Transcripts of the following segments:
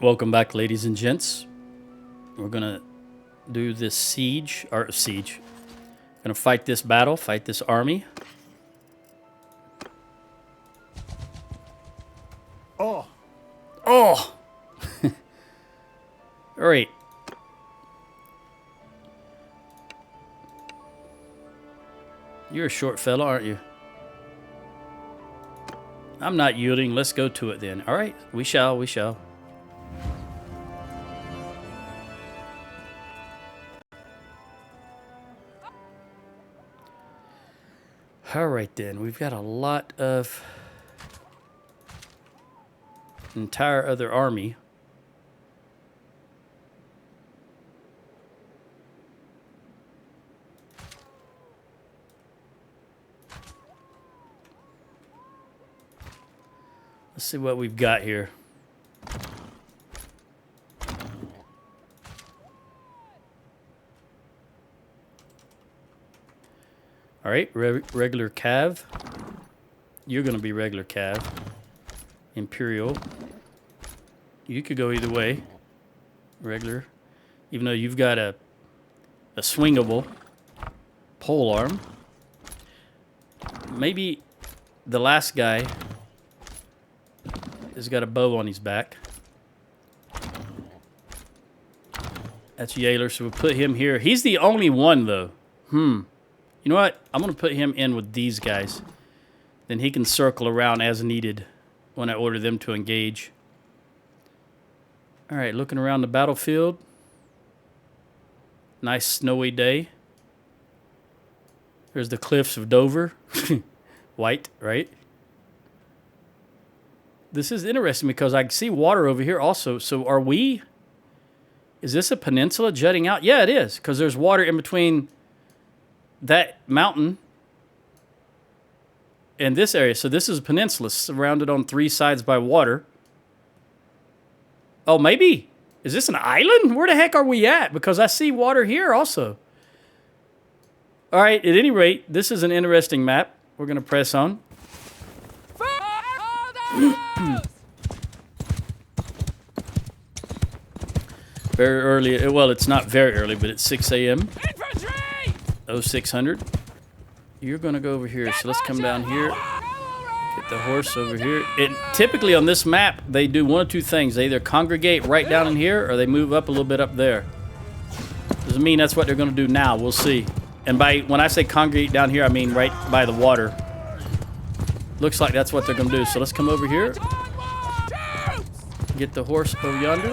Welcome back, ladies and gents. We're gonna do this siege. Gonna fight this battle, fight this army. Oh! All right. You're a short fella, aren't you? I'm not yielding. Let's go to it then. All right, we shall. All right then, we've got a lot of entire other army. Let's see what we've got here. All right, regular cav. You're going to be regular cav. Imperial. You could go either way. Regular. Even though you've got a swingable pole arm. Maybe the last guy has got a bow on his back. That's Yaler, so we'll put him here. He's the only one, though. You know what? I'm going to put him in with these guys. Then he can circle around as needed when I order them to engage. All right, looking around the battlefield. Nice snowy day. There's the cliffs of Dover. White, right? This is interesting because I see water over here also. So are we... Is this a peninsula jutting out? Yeah, it is, because there's water in between that mountain and this area. So this is a peninsula surrounded on three sides by water. Oh, maybe. Is this an island? Where the heck are we at? Because I see water here also. All right, at any rate, this is an interesting map. We're going to press on. Very early. Well, it's not very early, but it's 6 a.m. 0600. You're going to go over here. So let's come down here. Get the horse over here. Typically on this map, they do one of two things. They either congregate right down in here or they move up a little bit up there. Doesn't mean that's what they're going to do now. We'll see. And when I say congregate down here, I mean right by the water. Looks like that's what they're going to do. So let's come over here. Get the horse over yonder.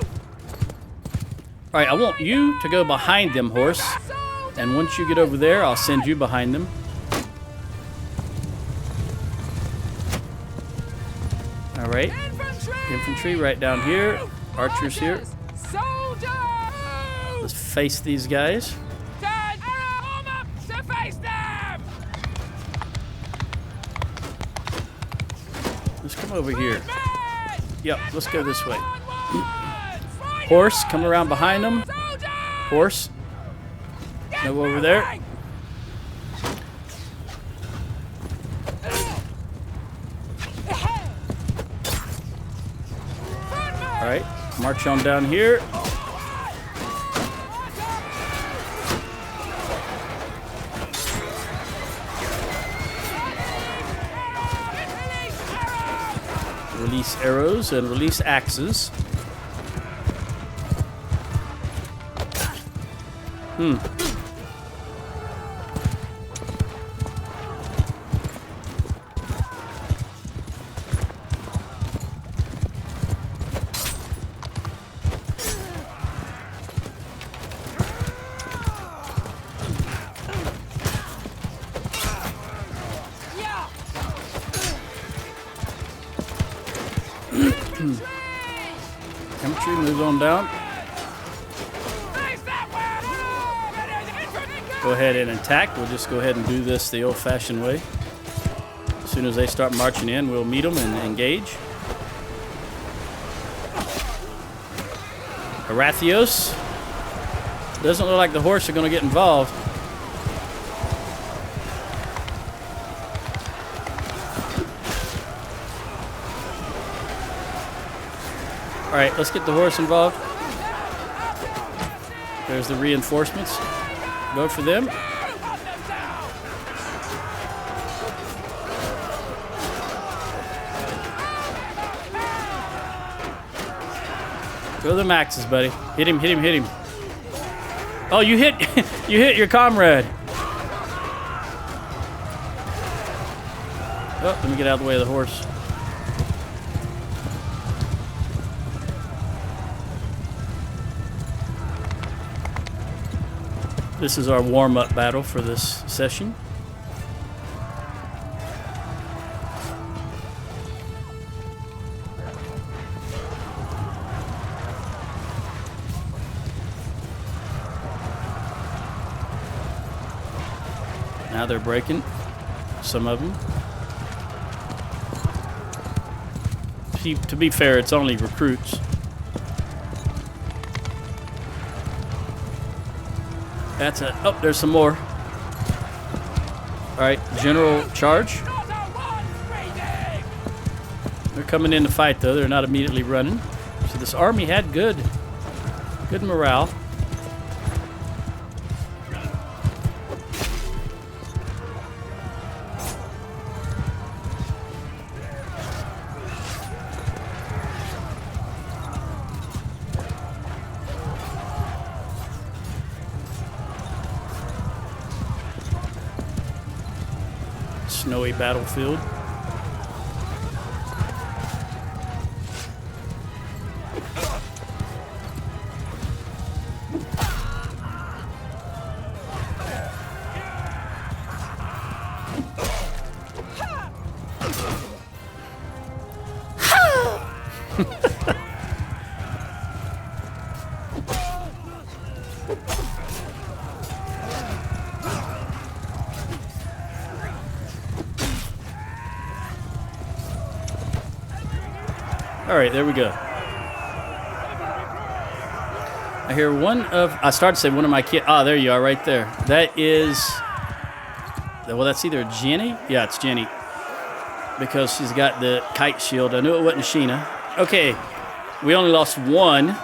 All right, I want you to go behind them, horse. And once you get over there, I'll send you behind them. All right. Infantry right down here. Archers here. Let's face these guys. Let's come over here. Yep, let's go this way. Horse, come around behind them. Horse. Go over there. All right, march on down here. Release arrows and release axes. Infantry, move on down. Go ahead and attack. We'll just go ahead and do this the old-fashioned way. As soon as they start marching in, we'll meet them and engage. Arathios. Doesn't look like the horse are going to get involved. All right, let's get the horse involved. There's the reinforcements. Go for them. Go the maxes, buddy. Hit him, hit him, hit him. Oh, you hit you hit your comrade. Oh, let me get out of the way of the horse. This is our warm-up battle for this session. Now they're breaking, some of them. To be fair, it's only recruits. That's it. Oh, there's some more. All right, general charge. They're coming in to fight, though. They're not immediately running. So this army had good morale. Snowy battlefield. All right, there we go. I hear I started to say one of my kids. Ah, there you are, right there. That is, well, that's either Jenny. Yeah, it's Jenny. Because she's got the kite shield. I knew it wasn't Sheena. Okay, we only lost one.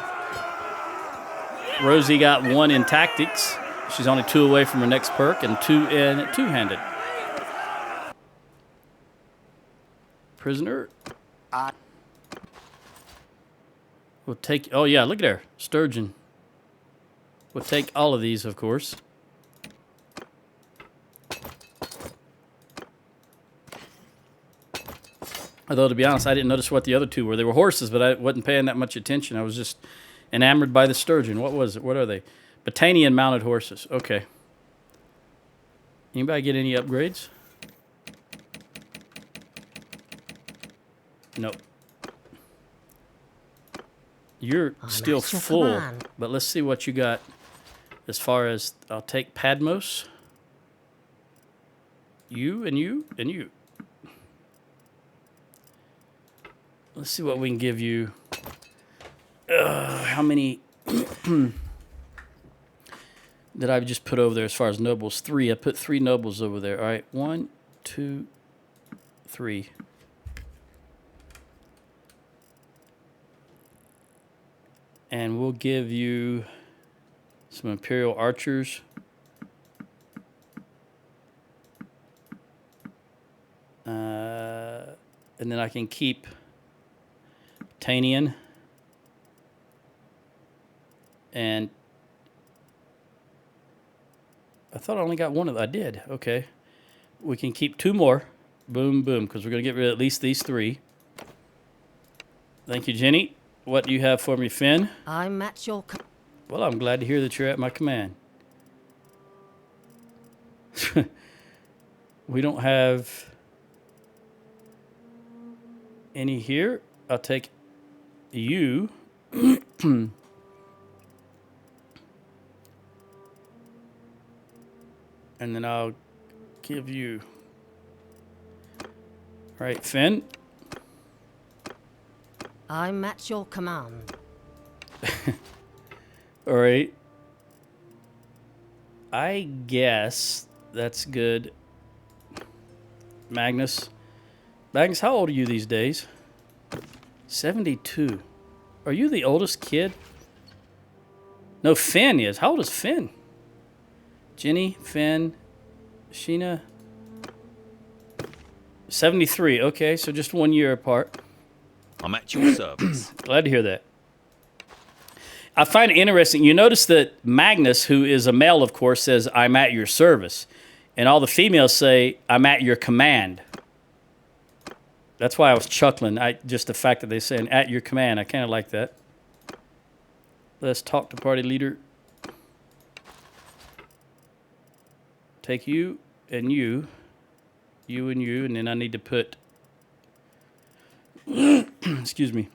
Rosie got one in tactics. She's only 2 away from her next perk, and 2 in two-handed. Prisoner. We'll take, oh yeah, look at her, Sturgeon. We'll take all of these, of course. Although, to be honest, I didn't notice what the other 2 were. They were horses, but I wasn't paying that much attention. I was just enamored by the Sturgeon. What was it? What are they? Botanian mounted horses. Okay. Anybody get any upgrades? Nope. You're still full, but let's see what you got as far as, I'll take Padmos. You and you and you. Let's see what we can give you. How many did I just put over there as far as nobles? 3. I put 3 nobles over there. All right, 1, 2, 3. And we'll give you some Imperial Archers. And then I can keep Tanian. And I thought I only got one of them. I did. Okay. We can keep 2 more. Boom, boom. Because we're going to get rid of at least these 3. Thank you, Jenny. What do you have for me, Finn? I'm at your... Well, I'm glad to hear that you're at my command. We don't have any here. I'll take you. And then I'll give you... All right, Finn. I'm at your command. All right. I guess that's good. Magnus. Magnus, how old are you these days? 72. Are you the oldest kid? No, Finn is. How old is Finn? Jenny, Finn, Sheena. 73. Okay, so just 1 year apart. I'm at your service. Glad to hear that. I find it interesting. You notice that Magnus, who is a male, of course, says, I'm at your service. And all the females say, I'm at your command. That's why I was chuckling. Just the fact that they say, at your command. I kind of like that. Let's talk to party leader. Take you and you. You and you. And then I need to put... excuse me.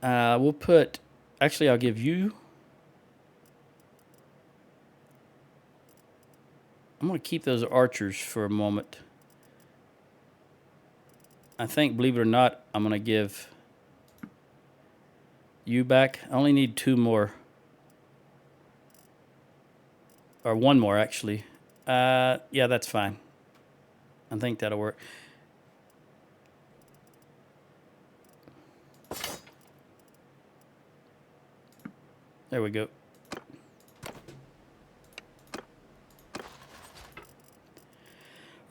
We'll put... Actually, I'll give you... I'm going to keep those archers for a moment. I think, believe it or not, I'm going to give you back. I only need 2 more. Or 1 more, actually. Yeah, that's fine. I think that'll work. There we go.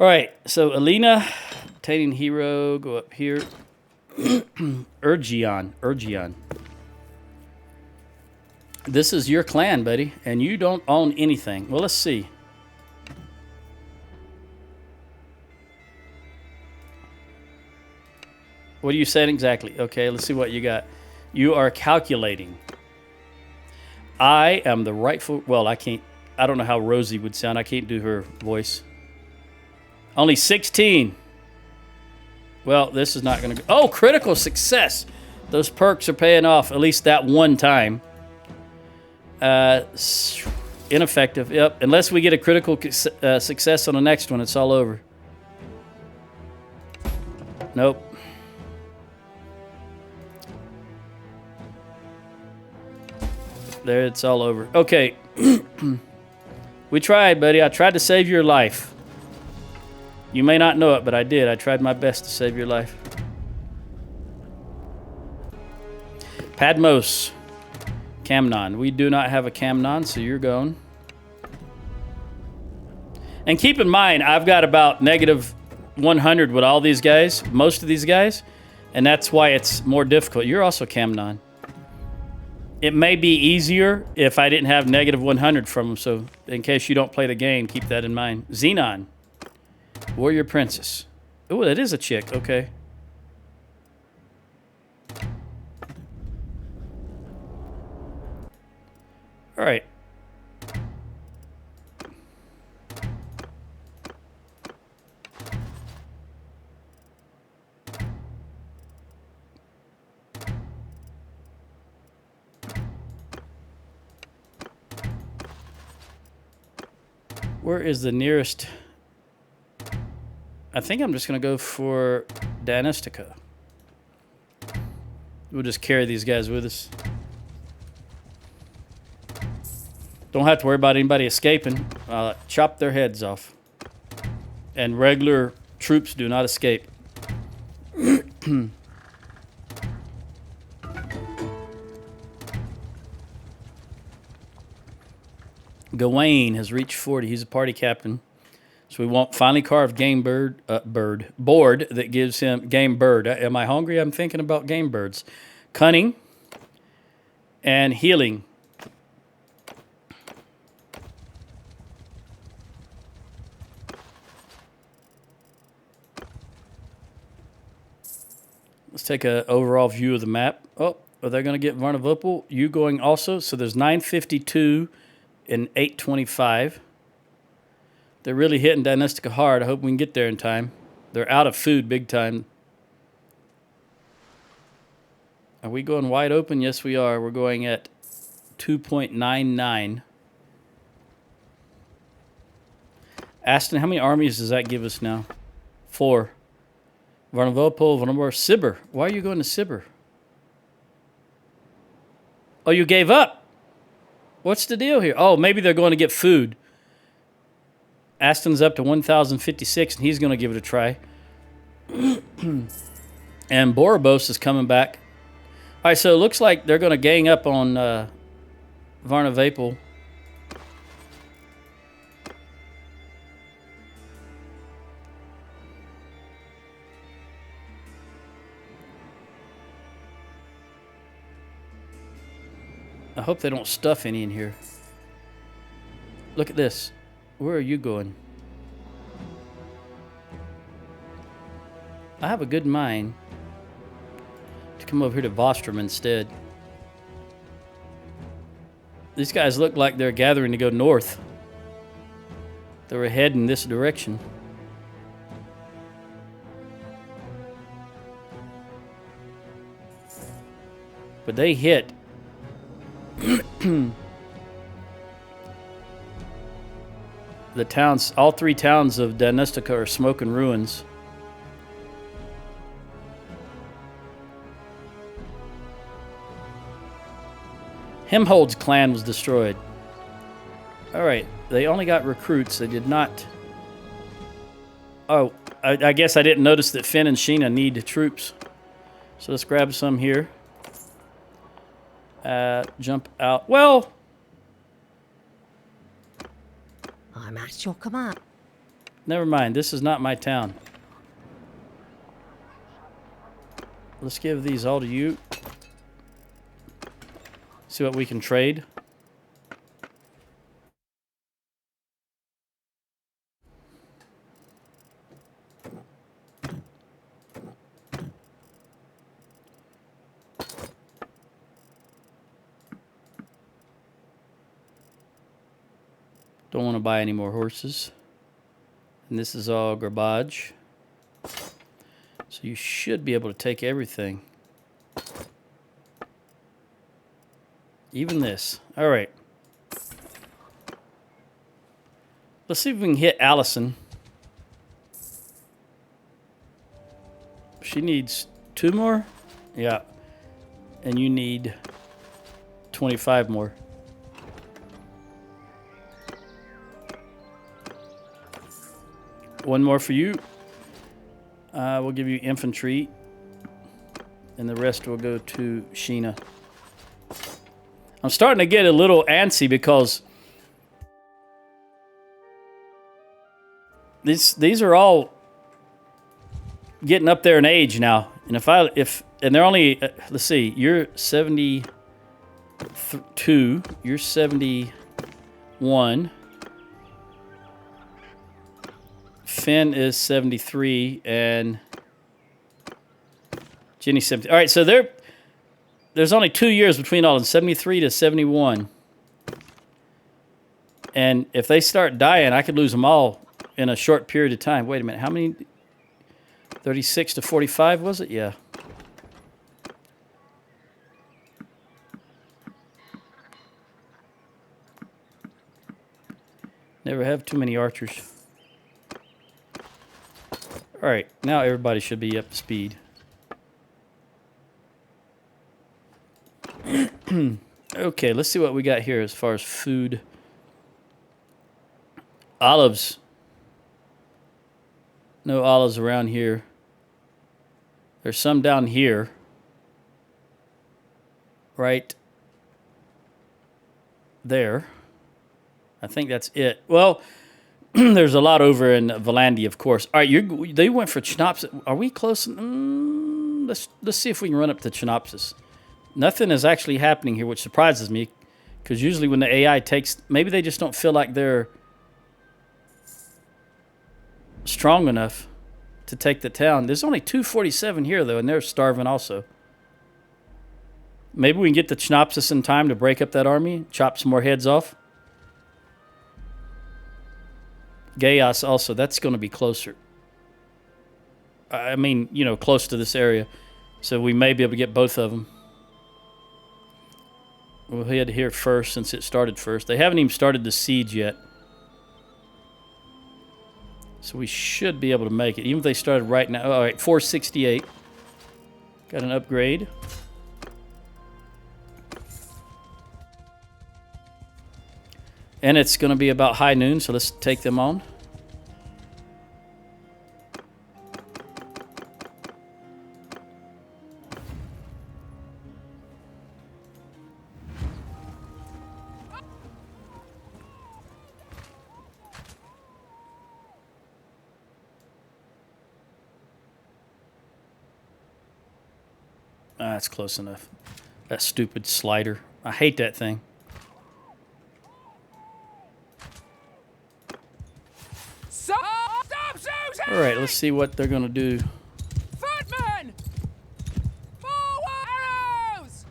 All right, so Alina, obtaining hero, go up here. Urgion. This is your clan, buddy, and you don't own anything. Well, let's see. What are you saying exactly? Okay, let's see what you got. You are calculating. I am the rightful... Well, I can't... I don't know how Rosie would sound. I can't do her voice. Only 16. Well, this is not going to go... Oh, critical success. Those perks are paying off, at least that one time. Ineffective. Yep. Unless we get a critical success on the next one, it's all over. Nope. There, it's all over. Okay. We tried, buddy. I tried to save your life. You may not know it, but I did. I tried my best to save your life. Padmos. Camnon. We do not have a Camnon, so you're going. And keep in mind, I've got about negative 100 with all these guys, most of these guys, and that's why it's more difficult. You're also Camnon. It may be easier if I didn't have negative 100 from them, so in case you don't play the game, keep that in mind. Xenon. Warrior Princess. Oh, that is a chick. Okay. All right. Where is the nearest... I think I'm just going to go for Danistica. We'll just carry these guys with us. Don't have to worry about anybody escaping. Chop their heads off. And regular troops do not escape. Gawain has reached 40. He's a party captain. So we want finely carved game board that gives him game bird. Am I hungry? I'm thinking about game birds. Cunning and healing. Let's take an overall view of the map. Oh, are they going to get Varnavopel? You going also? So there's 952 and 825. They're really hitting Danistica hard. I hope we can get there in time. They're out of food big time. Are we going wide open? Yes, we are. We're going at 2.99. Aston, how many armies does that give us now? 4. Varnavopol, Sibir. Why are you going to Sibir? Oh, you gave up. What's the deal here? Oh, maybe they're going to get food. Aston's up to 1,056, and he's going to give it a try. And Borobos is coming back. All right, so it looks like they're going to gang up on Varnavapel. I hope they don't stuff any in here. Look at this. Where are you going? I have a good mind to come over here to Vostrom instead. These guys look like they're gathering to go north. They're heading in this direction. But they hit. The towns, all three towns of Danustica are smoke and ruins. Hemhold's clan was destroyed. Alright, they only got recruits. They did not... Oh, I guess I didn't notice that Finn and Sheena need troops. So let's grab some here. Jump out. Well... I'm at your command. Never mind. This is not my town. Let's give these all to you. See what we can trade. Don't want to buy any more horses. And this is all garbage. So you should be able to take everything. Even this. All right. Let's see if we can hit Allison. She needs 2 more? Yeah. And you need 25 more. One more for you. We'll give you infantry. And the rest will go to Sheena. I'm starting to get a little antsy because these are all getting up there in age now. And and they're only let's see, you're 72, you're 71. Finn is 73 and Jenny's 70. All right, so there's only 2 years between all of them, 73 to 71. And if they start dying, I could lose them all in a short period of time. Wait a minute, how many? 36 to 45, was it? Yeah. Never have too many archers. All right, now everybody should be up to speed. Okay, let's see what we got here as far as food. Olives. No olives around here. There's some down here. Right there. I think that's it. Well, there's a lot over in Valandi, of course. All right, they went for Chenopsis. Are we close? Let's see if we can run up to Chenopsis. Nothing is actually happening here, which surprises me, because usually when the AI takes, maybe they just don't feel like they're strong enough to take the town. There's only 247 here, though, and they're starving also. Maybe we can get the Chenopsis in time to break up that army, chop some more heads off. Gaius also, that's going to be closer. I mean, you know, close to this area. So we may be able to get both of them. We'll head here first since it started first. They haven't even started the siege yet. So we should be able to make it. Even if they started right now. All right, 468. Got an upgrade. And it's going to be about high noon, so let's take them on. That's close enough. That stupid slider. I hate that thing. Stop, Susan! All right, let's see what they're going to do. Footmen! Forward! Arrows!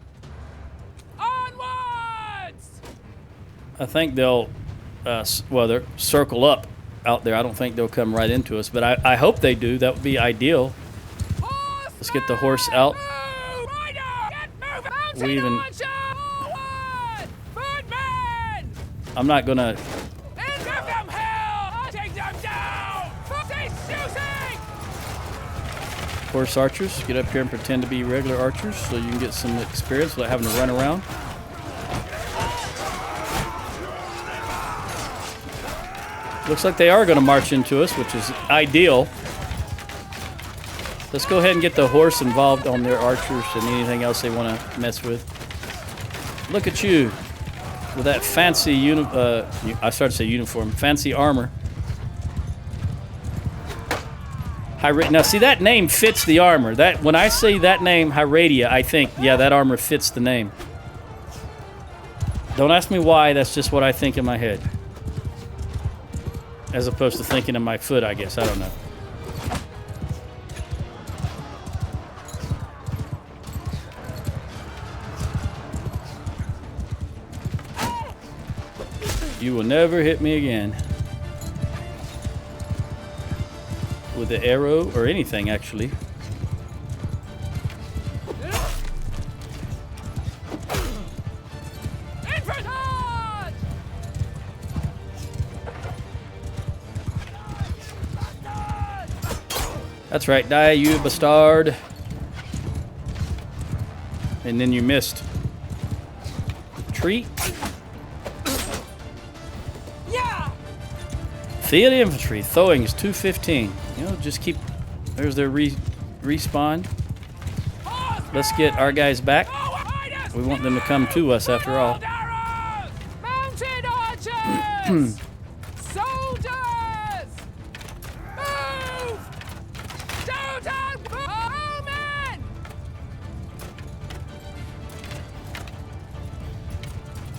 Onwards! I think they'll, well, they'll circle up out there. I don't think they'll come right into us, but I hope they do. That would be ideal. Let's get the horse out. We even... I'm not going to... Horse archers, get up here and pretend to be regular archers so you can get some experience without having to run around. Looks like they are going to march into us, which is ideal. Let's go ahead and get the horse involved on their archers and anything else they want to mess with. Look at you with that fancy I started to say uniform, fancy armor. Now, see, that name fits the armor. That when I say that name, Calradia, I think, yeah, that armor fits the name. Don't ask me why. That's just what I think in my head, as opposed to thinking in my foot. I guess I don't know. You will never hit me again. With the arrow or anything, actually. That's right, die, you bastard. And then you missed. Retreat. Yeah. Field infantry, throwing is 215. You know, just keep... There's their respawn. Let's get our guys back. We want them to come to us after all. Mounted archers! Soldiers! Move! Don't bowmen!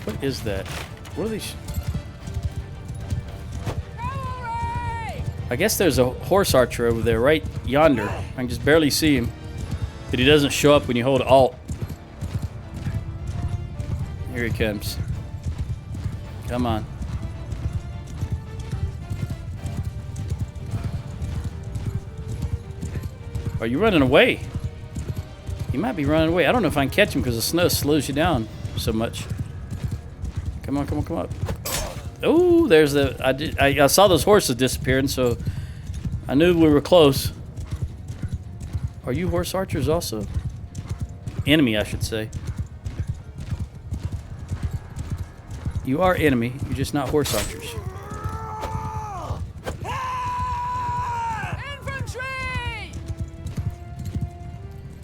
What is that? What are these? I guess there's a horse archer over there, right yonder. I can just barely see him. But he doesn't show up when you hold Alt. Here he comes. Come on. Are you running away? He might be running away. I don't know if I can catch him because the snow slows you down so much. Come on, come on, come on. Oh, there's the... I saw those horses disappearing, so I knew we were close. Are you horse archers also? Enemy, I should say. You are enemy. You're just not horse archers. Infantry!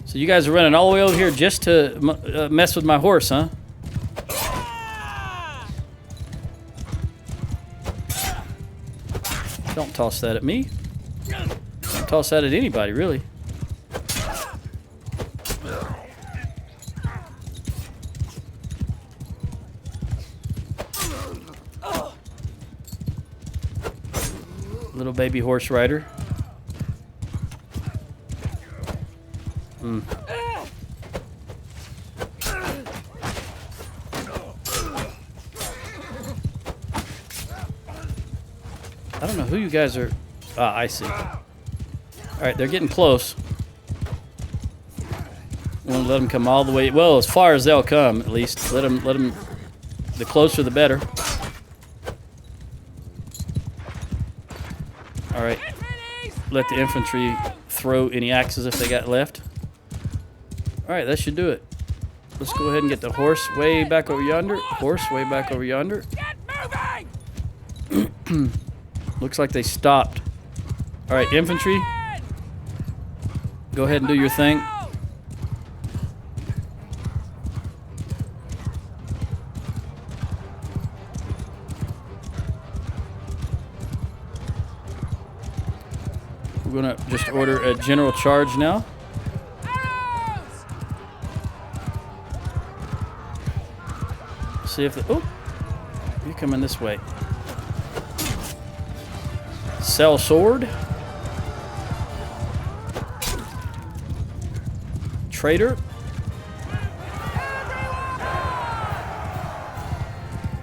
So you guys are running all the way over here just to mess with my horse, huh? Don't toss that at me. Don't toss that at anybody, really. Little baby horse rider. I don't know who you guys are. Ah, I see. All right, they're getting close. I want to let them come all the way. Well, as far as they'll come, at least. Let them. The closer, the better. All right. Let the infantry throw any axes if they got left. All right, that should do it. Let's go ahead and get the horse way back over yonder. Horse way back over yonder. Get moving! Looks like they stopped. All right, infantry. Go ahead and do your thing. We're gonna just order a general charge now. See if the... Oh! You're coming this way. Sell sword. Traitor.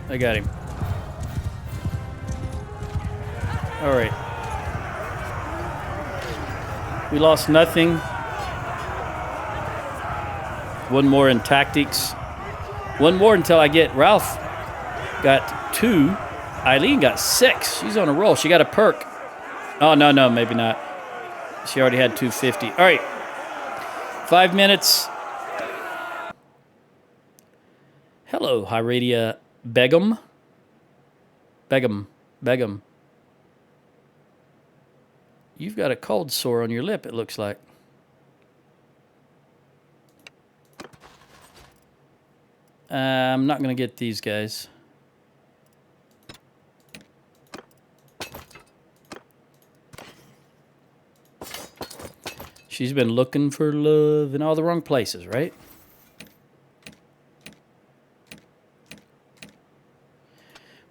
I got him. All right. We lost nothing. One more in tactics. One more until I get Ralph. Got 2. Eileen got 6. She's on a roll. She got a perk. Oh, no, maybe not. She already had 250. All right. 5 minutes. Hello, Calradia Begum. Begum. You've got a cold sore on your lip, it looks like. I'm not going to get these guys. She's been looking for love in all the wrong places, right?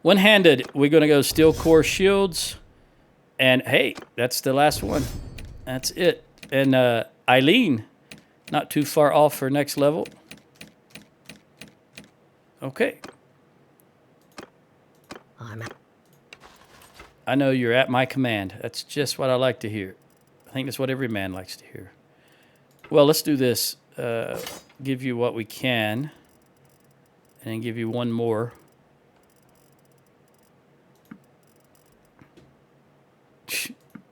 One-handed, we're going to go steel core shields. And, hey, that's the last one. That's it. And Eileen, not too far off for next level. Okay. I know you're at my command. That's just what I like to hear. I think that's what every man likes to hear. Well, let's do this. Give you what we can. And then give you one more.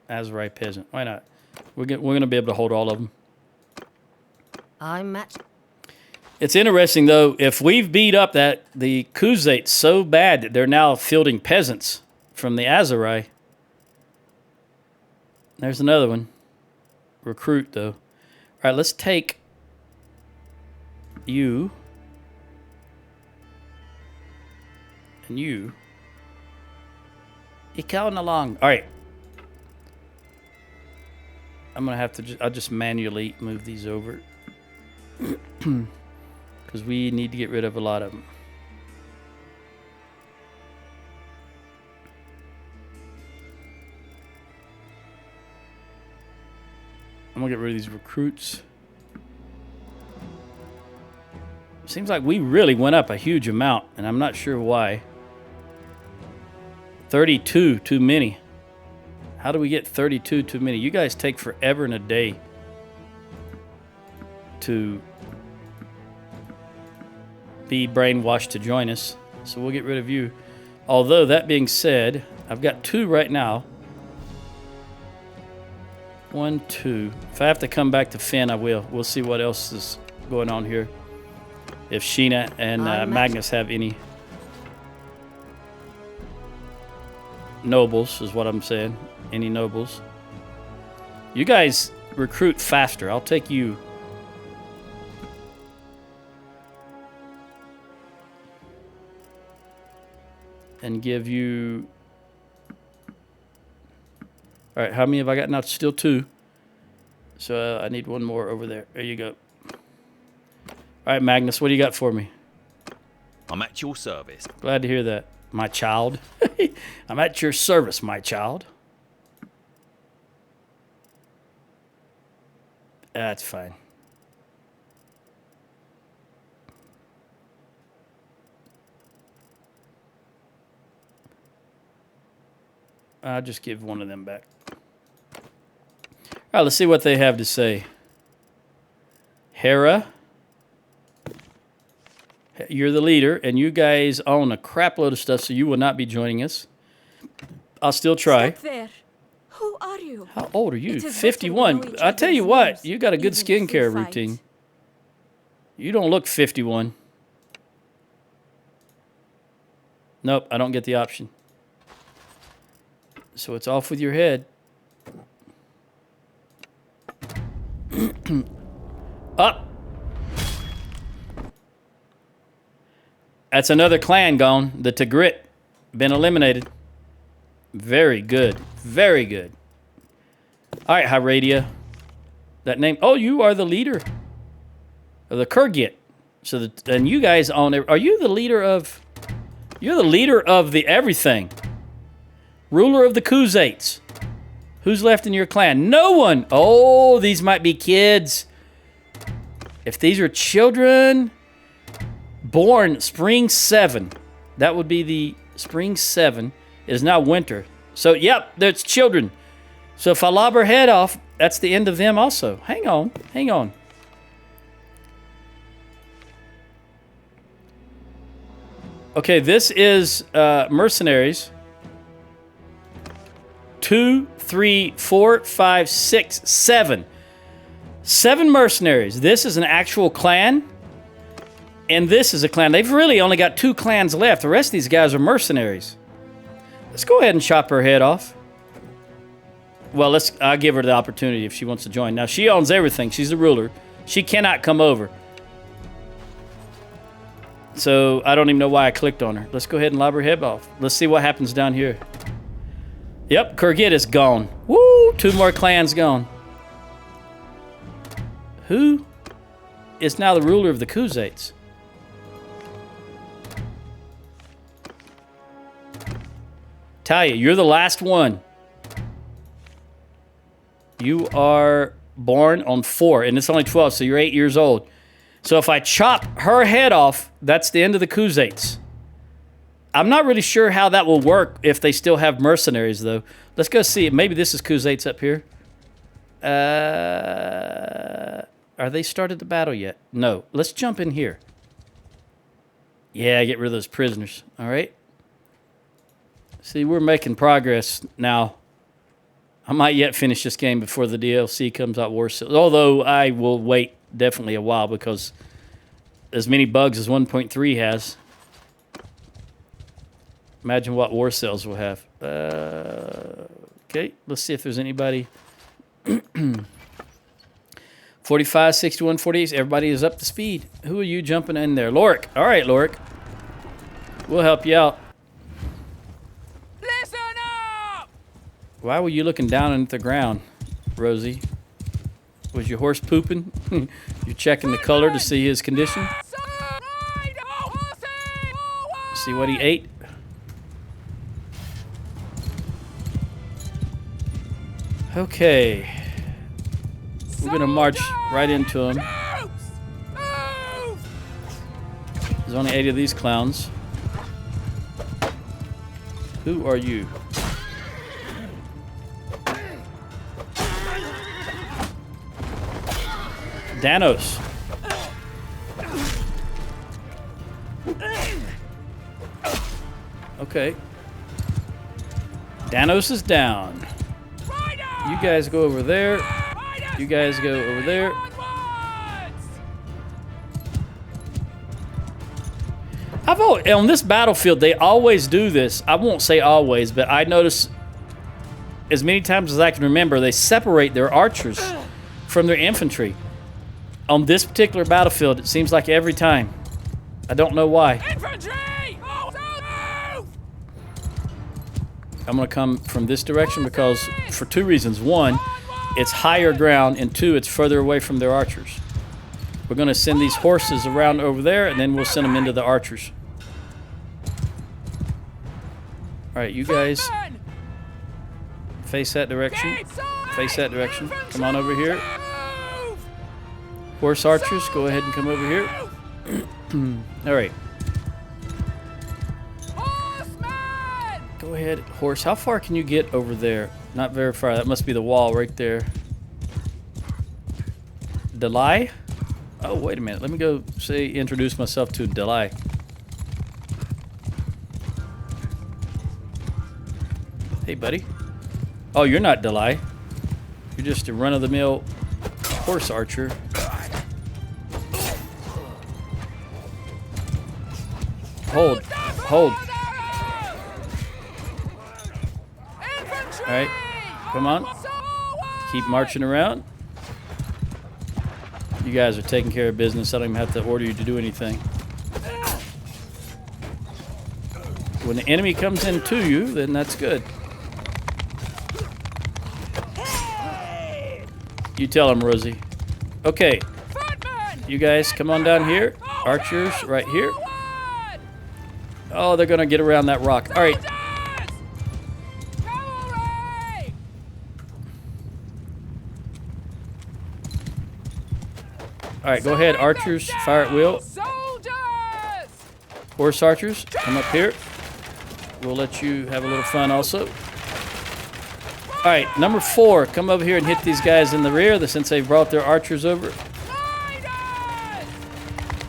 Azrai peasant. Why not? We're going to be able to hold all of them. I'm matched. It's interesting, though, if we've beat up the Kuzate so bad that they're now fielding peasants from the Azarai. There's another one. Recruit, though. All right, let's take you. And you. You're coming along. All right. I'm going to have to I'll just manually move these over. Because we need to get rid of a lot of them. I'm going to get rid of these recruits. Seems like we really went up a huge amount, and I'm not sure why. 32, too many. How do we get 32 too many? You guys take forever and a day to be brainwashed to join us. So we'll get rid of you. Although, that being said, I've got 2 right now. 1, 2. If I have to come back to Finn, I will. We'll see what else is going on here. If Sheena and Magnus have any nobles, is what I'm saying. Any nobles. You guys recruit faster. I'll take you. And give you... All right, how many have I got now? Still 2. So I need one more over there. There you go. All right, Magnus, what do you got for me? I'm at your service. Glad to hear that, my child. I'm at your service, my child. That's fine. I'll just give one of them back. All right, let's see what they have to say. Hera, you're the leader, and you guys own a crap load of stuff, so you will not be joining us. I'll still try. Stop there. Who are you? How old are you? It is 51. better to know each I tell you other's what, names, you got a good even if we skincare fight. routine. You don't look 51. Nope, I don't get the option. So it's off with your head. Up. That's another clan gone. The Tigrit. Been eliminated. Very good. Very good. All right, Calradia. That name. Oh, you are the leader of the Kurgit. So that, and you guys own it. Are you the leader of... You're the leader of the everything. Ruler of the Khuzaits. Who's left in your clan? No one. Oh, these might be kids. If these are children... Born spring 7. That would be the spring 7. It is now winter. So, yep, there's children. So if I lob her head off, that's the end of them also. Hang on. Hang on. Okay, this is mercenaries. 2, 3, 4, 5, 6, 7. 7 mercenaries. This is an actual clan. And this is a clan. They've really only got 2 clans left. The rest of these guys are mercenaries. Let's go ahead and chop her head off. Well, I'll give her the opportunity if she wants to join. Now, she owns everything. She's the ruler. She cannot come over. So, I don't even know why I clicked on her. Let's go ahead and lob her head off. Let's see what happens down here. Yep, Gird is gone. Woo! 2 more clans gone. Who is now the ruler of the Khuzaits? Talia, you're the last one. You are born on 4, and it's only 12, so you're 8 years old. So if I chop her head off, that's the end of the Khuzaits. I'm not really sure how that will work if they still have mercenaries, though. Let's go see. Maybe this is Khuzaits up here. Are they started the battle yet? No. Let's jump in here. Yeah, get rid of those prisoners. All right. See, we're making progress now. I might yet finish this game before the DLC comes out. Although I will wait definitely a while because as many bugs as 1.3 has. Imagine what War Cells will have. Okay, let's see if there's anybody. 45, 61, 48. Everybody is up to speed. Who are you jumping in there? Lorik. All right, Lorik. We'll help you out. Listen up! Why were you looking down at the ground, Rosie? Was your horse pooping? You're checking the color to see his condition? See what he ate? Okay. We're going to march right into him. There's only 8 of these clowns. Who are you? Danos. Okay. Danos is down. You guys go over there. You guys go over there. On this battlefield, they always do this. I won't say always, but I notice as many times as I can remember, they separate their archers from their infantry. On this particular battlefield, it seems like every time. I don't know why. Infantry! I'm going to come from this direction because for 2 reasons. 1, it's higher ground, and 2, it's further away from their archers. We're going to send these horses around over there, and then we'll send them into the archers. All right, you guys face that direction. Face that direction. Come on over here. Horse archers, go ahead and come over here. All right. Go ahead, horse. How far can you get over there? Not very far. That must be the wall right there. Delay? Oh, wait a minute. Let me go introduce myself to Delay. Hey, buddy. Oh, you're not Delay. You're just a run-of-the-mill horse archer. Hold. Hold. All right. Come on. Keep marching around. You guys are taking care of business. I don't even have to order you to do anything. When the enemy comes in to you, then that's good. You tell him, Rosie. Okay. You guys, come on down here. Archers right here. Forward! Oh, they're gonna get around that rock. All right. Soldiers! Cavalry! All right, go ahead, archers. Fire at will. Soldiers! Horse archers, come up here. We'll let you have a little fun also. All right, number 4, come over here and hit these guys in the rear since they've brought their archers over. Riders!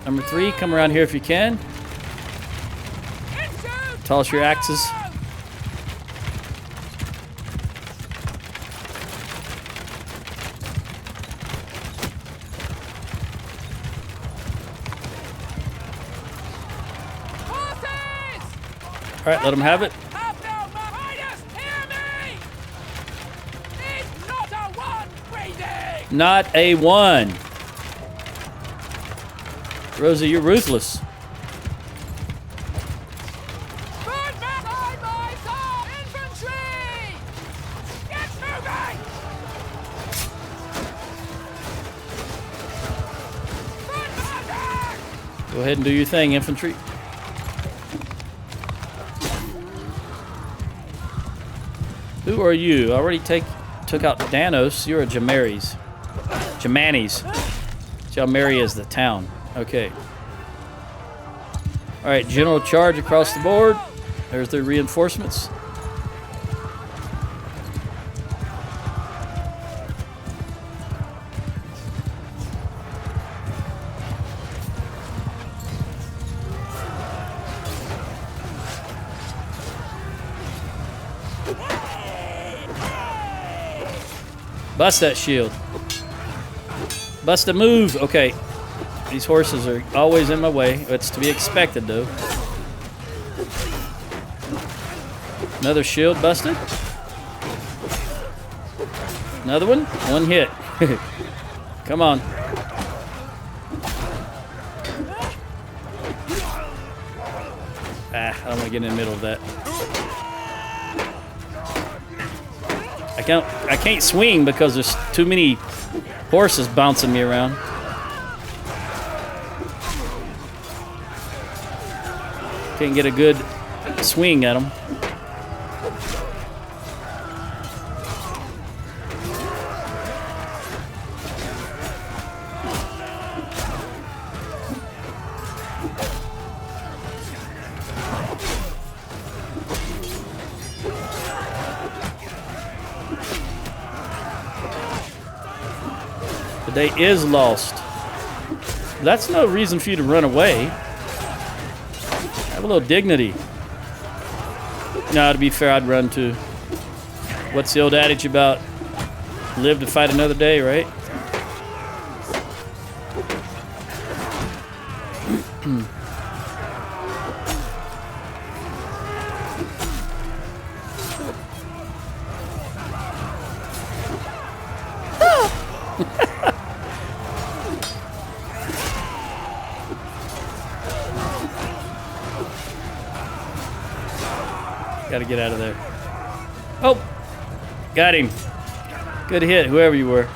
Number 3, come around here if you can. Into Toss your axes. horses! All right, let them have it. Have no riders, hear me! It's not a one breathing! Not a 1. Rosie, you're ruthless. Good men, side by side! Infantry! Get moving! Good attack! Go ahead and do your thing, infantry. Who are you? I already took out Danos. You're a Jamaris. Jamanis. Jalmeri is the town. Okay. All right, general charge across the board. There's the reinforcements. Bust that shield. Bust a move. Okay. These horses are always in my way. It's to be expected, though. Another shield busted. Another one. One hit. Come on. I don't want to get in the middle of that. I can't swing because there's too many horses bouncing me around. Can't get a good swing at them. The day is lost. That's no reason for you to run away. Have a little dignity. No, to be fair, I'd run too. What's the old adage about live to fight another day, right? Got to get out of there. Oh, got him. Good hit, whoever you were.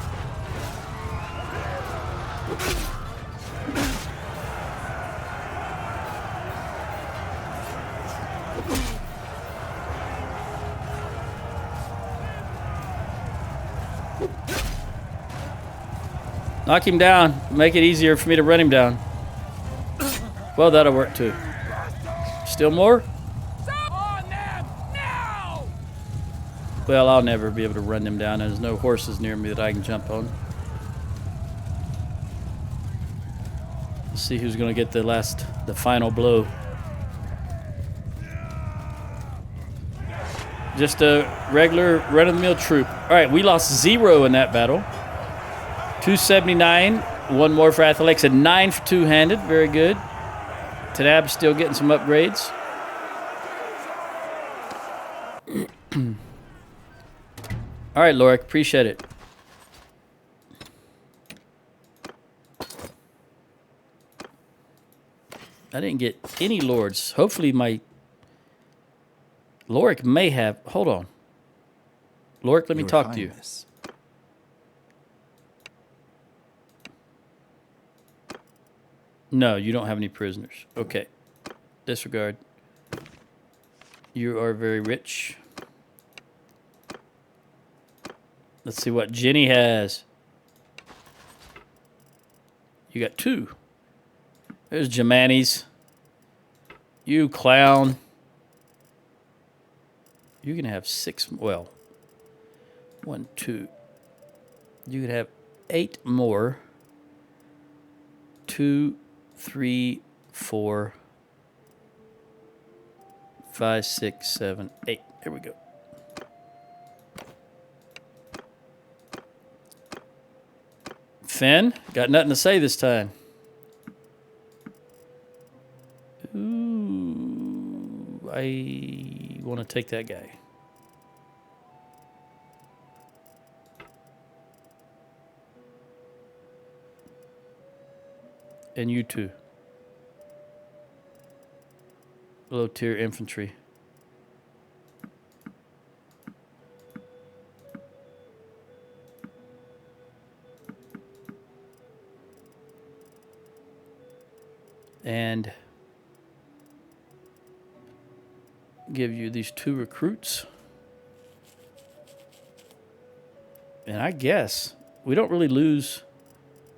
Knock him down. Make it easier for me to run him down. Well, that'll work too. Still more? On them now! Well, I'll never be able to run them down. There's no horses near me that I can jump on. Let's see who's going to get the final blow. Just a regular run-of-the-mill troop. All right, we lost 0 in that battle. 279, one more for athletics, and 9 for two-handed. Very good. Tanab's still getting some upgrades. All right, Lorik, appreciate it. I didn't get any lords. Hopefully my... Lorik may have... Hold on. Lorik, let me talk to you. No, you don't have any prisoners. Okay. Disregard. You are very rich. Let's see what Jenny has. You got 2. There's Jamanis. You clown. You can have 6. Well, 1, 2. You could have 8 more. 2, 3, 4, 5, 6, 7, 8. There we go. Finn, got nothing to say this time. Ooh, I want to take that guy. And you too. Low tier infantry. And give you these 2 recruits. And I guess we don't really lose.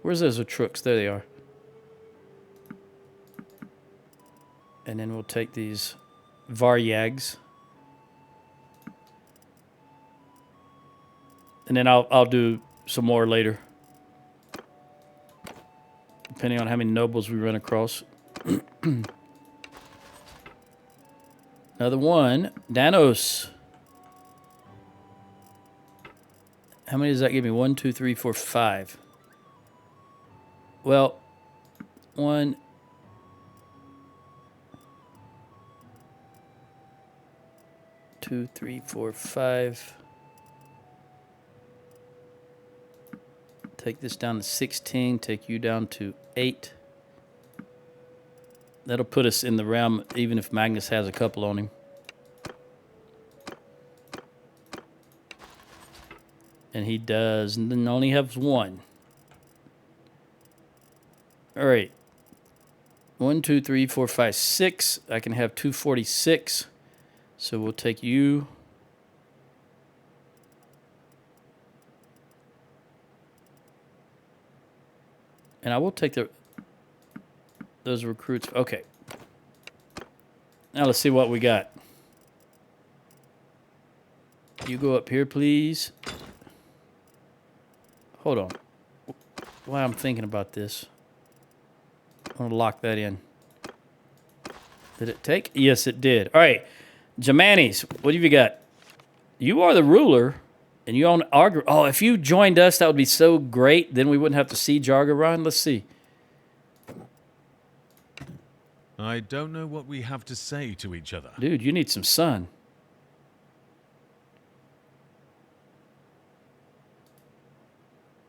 Where's those Etrusks? There they are. And then we'll take these Varyags. And then I'll do some more later. Depending on how many nobles we run across. Another one. Danos. How many does that give me? 1, 2, 3, 4, 5. Well, 1... 2, 3, 4, 5. Take this down to 16. Take you down to 8. That'll put us in the realm, even if Magnus has a couple on him. And he does only have 1. All right. 1, 2, 3, 4, 5, 6. I can have 246. So we'll take you. And I will take those recruits. Okay. Now let's see what we got. You go up here, please. Hold on. While I'm thinking about this, I'm going to lock that in. Did it take? Yes, it did. All right. Jamanis, what have you got? You are the ruler, and you own Argar. Oh, if you joined us, that would be so great. Then we wouldn't have to siege Argaron. Let's see. I don't know what we have to say to each other. Dude, you need some sun.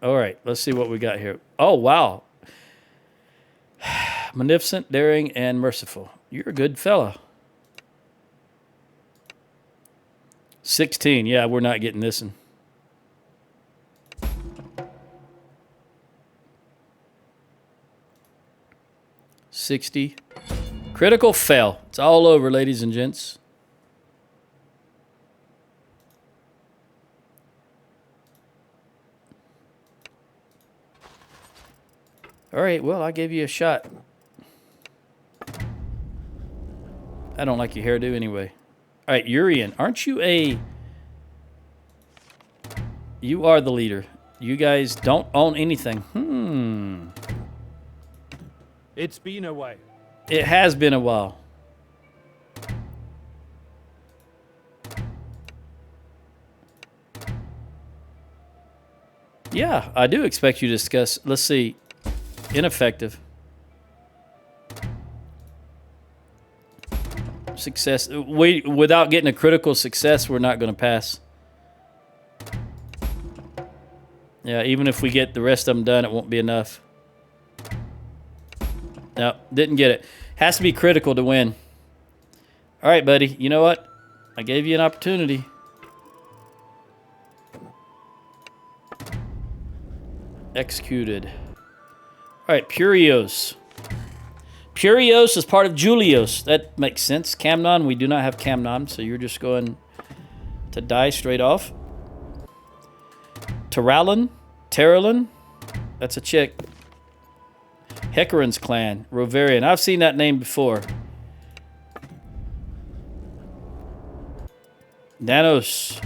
All right, let's see what we got here. Oh, wow. Magnificent, daring, and merciful. You're a good fella. 16. Yeah, we're not getting this one. $60. Critical fail. It's all over, ladies and gents. All right, well, I gave you a shot. I don't like your hairdo anyway. All right, Urian, aren't you a... You are the leader. You guys don't own anything. It's been a while. It has been a while. Yeah, I do expect you to discuss. Let's see. Ineffective. Success. Without getting a critical success, we're not going to pass. Yeah, even if we get the rest of them done, it won't be enough. No, didn't get it. Has to be critical to win. All right, buddy. You know what? I gave you an opportunity. Executed. All right, Purios. Purios is part of Julios. That makes sense. Camnon, we do not have Camnon, so you're just going to die straight off. Terralin, that's a chick. Hecarin's clan, Rovarian. I've seen that name before. Nanos,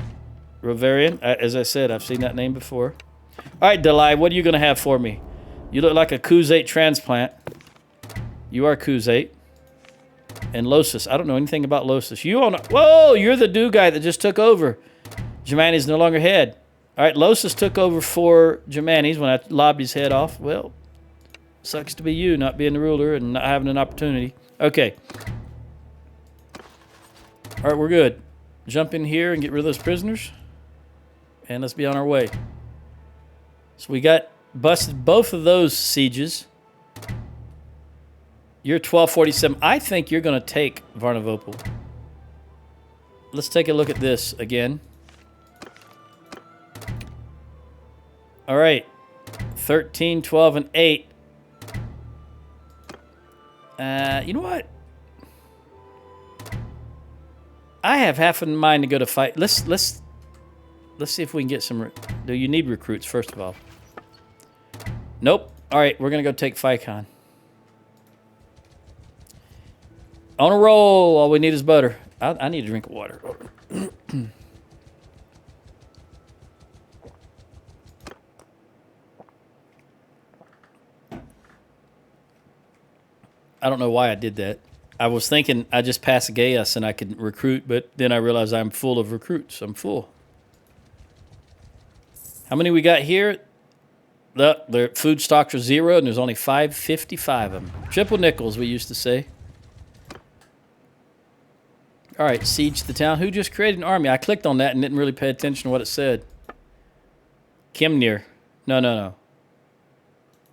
Rovarian. As I said, I've seen that name before. All right, Delay, what are you going to have for me? You look like a Khuzait transplant. You are Khuzait. And Losis. I don't know anything about Losis. You all know. Whoa, you're the dude guy that just took over. Germani's no longer head. All right, Losis took over for Germani's when I lobbed his head off. Well, sucks to be you, not being the ruler and not having an opportunity. Okay. All right, we're good. Jump in here and get rid of those prisoners. And let's be on our way. So we got busted both of those sieges. You're 1247. I think you're going to take Varnavopol. Let's take a look at this again. All right. 13, 12, and 8. You know what? I have half in mind to go to fight. Let's see if we can get some. Do you need recruits first of all? Nope. All right, we're gonna go take Phycon. On a roll. All we need is butter. I need a drink of water. I don't know why I did that. I was thinking I just passed Gaius and I could recruit, but then I realized I'm full of recruits. I'm full. How many we got here? The food stocks are 0, and there's only 555 of them. Triple nickels, we used to say. All right, siege the town. Who just created an army? I clicked on that and didn't really pay attention to what it said. Kimnir. No.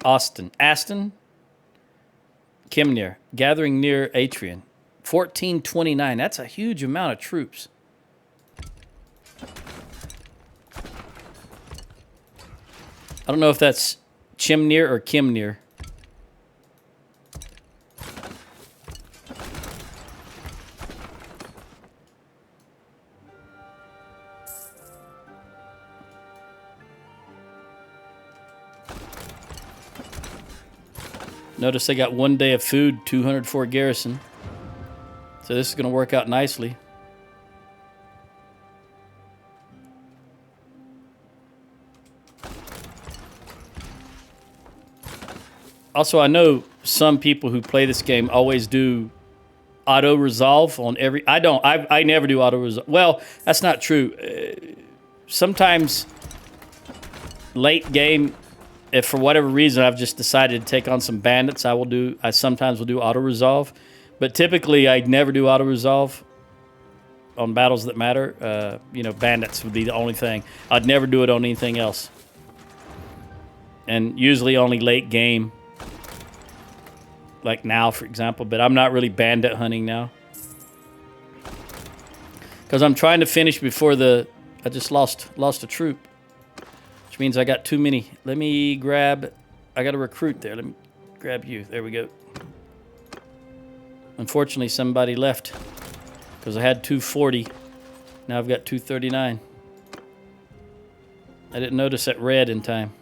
Aston. Kimnir. Gathering near Atrian. 1429. That's a huge amount of troops. I don't know if that's Chimnir or Kimnir. Notice they got 1 day of food, 204 garrison. So this is going to work out nicely. Also, I know some people who play this game always do auto resolve on every. I don't. I never do auto resolve. Well, that's not true. Sometimes late game, if for whatever reason I've just decided to take on some bandits, I sometimes will do auto resolve, but typically I never do auto resolve on battles that matter. Bandits would be the only thing. I'd never do it on anything else, and usually only late game. Like now, for example, but I'm not really bandit hunting now. Because I'm trying to finish before I just lost a troop. Which means I got too many. Let me grab, I got a recruit there. Let me grab you. There we go. Unfortunately, somebody left. Because I had 240. Now I've got 239. I didn't notice that red in time.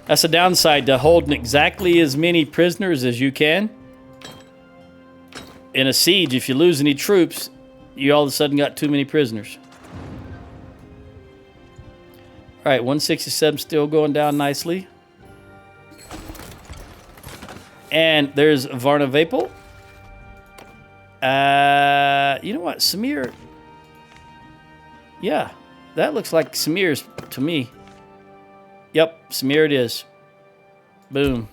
That's a downside to holding exactly as many prisoners as you can. In a siege, if you lose any troops, you all of a sudden got too many prisoners. All right, 167 still going down nicely. And there's Varnavopol. You know what? Samir. Yeah, that looks like Samir's to me. Yep, Samir it is. Boom.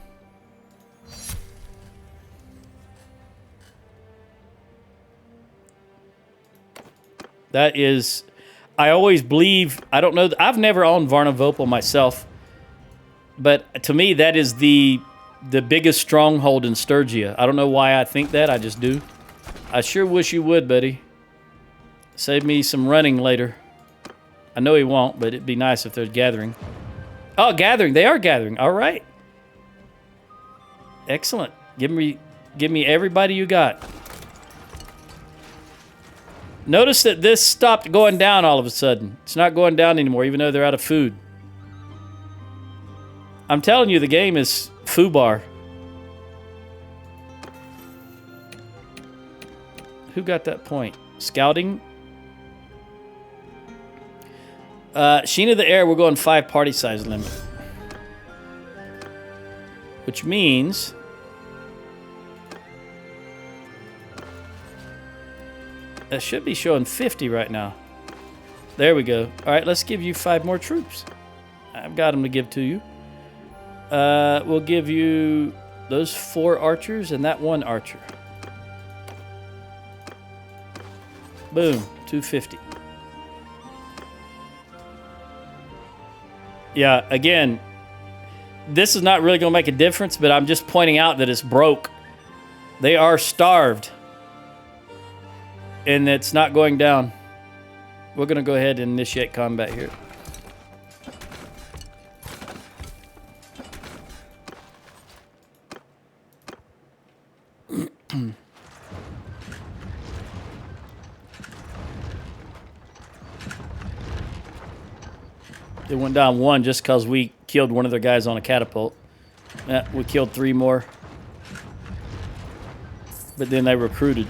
That is, I always believe, I don't know, I've never owned Varnavopol myself, but to me that is the biggest stronghold in Sturgia. I don't know why I think that, I just do. I sure wish you would, buddy. Save me some running later. I know he won't, but it'd be nice if there's gathering. Oh, gathering. They are gathering. All right. Excellent. Give me everybody you got. Notice that this stopped going down all of a sudden. It's not going down anymore, even though they're out of food. I'm telling you, the game is foobar. Who got that point? Scouting? Sheen of the Air, we're going 5 party size limit. Which means... that should be showing 50 right now. There we go. All right, let's give you 5 more troops. I've got them to give to you. We'll give you those 4 archers and that 1 archer. Boom, 250. Yeah, again, this is not really going to make a difference, but I'm just pointing out that it's broke. They are starved. And it's not going down. We're going to go ahead and initiate combat here. It went down 1 just because we killed one of their guys on a catapult. We killed 3 more. But then they recruited.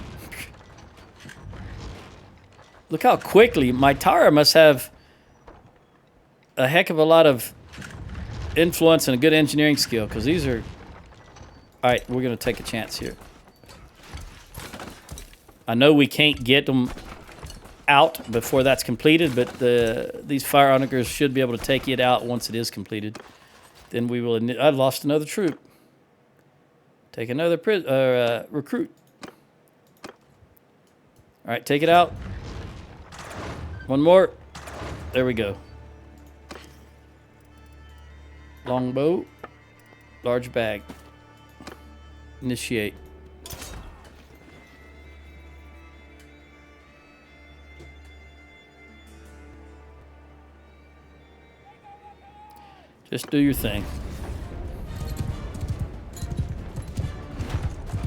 Look how quickly. My Tara must have a heck of a lot of influence and a good engineering skill, because these are... Alright, we're going to take a chance here. I know we can't get them out before that's completed, but these fire onagers should be able to take it out once it is completed. Then we will... I've lost another troop. Take another recruit. Alright, take it out. 1 more. There we go. Longbow. Large bag. Initiate. Just do your thing.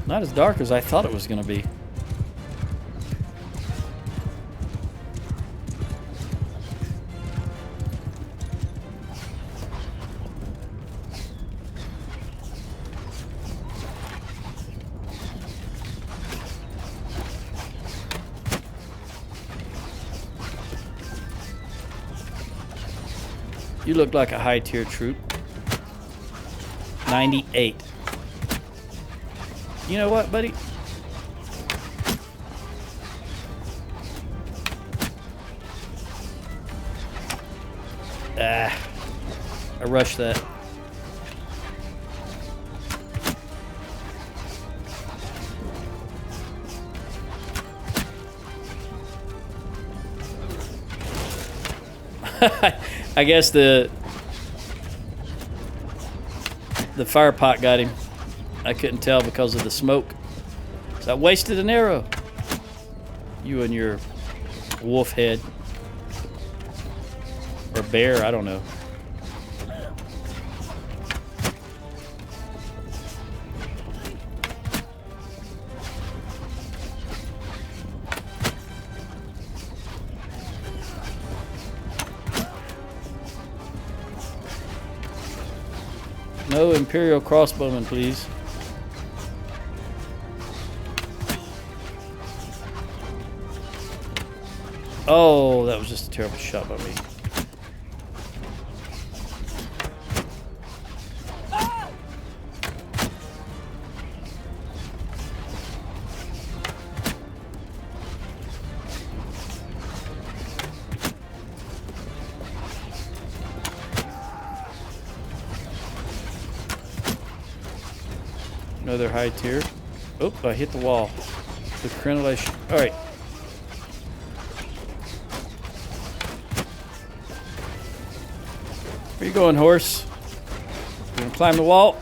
Not as dark as I thought it was going to be. You look like a high-tier troop. 98. You know what, buddy? I rushed that. I guess the fire pot got him. I couldn't tell because of the smoke. So I wasted an arrow. You and your wolf head. Or bear, I don't know. No Imperial crossbowmen, please. Oh, that was just a terrible shot by me. Another high tier. Oh, I hit the wall. With crenellation. Alright. Where you going, horse? You gonna climb the wall?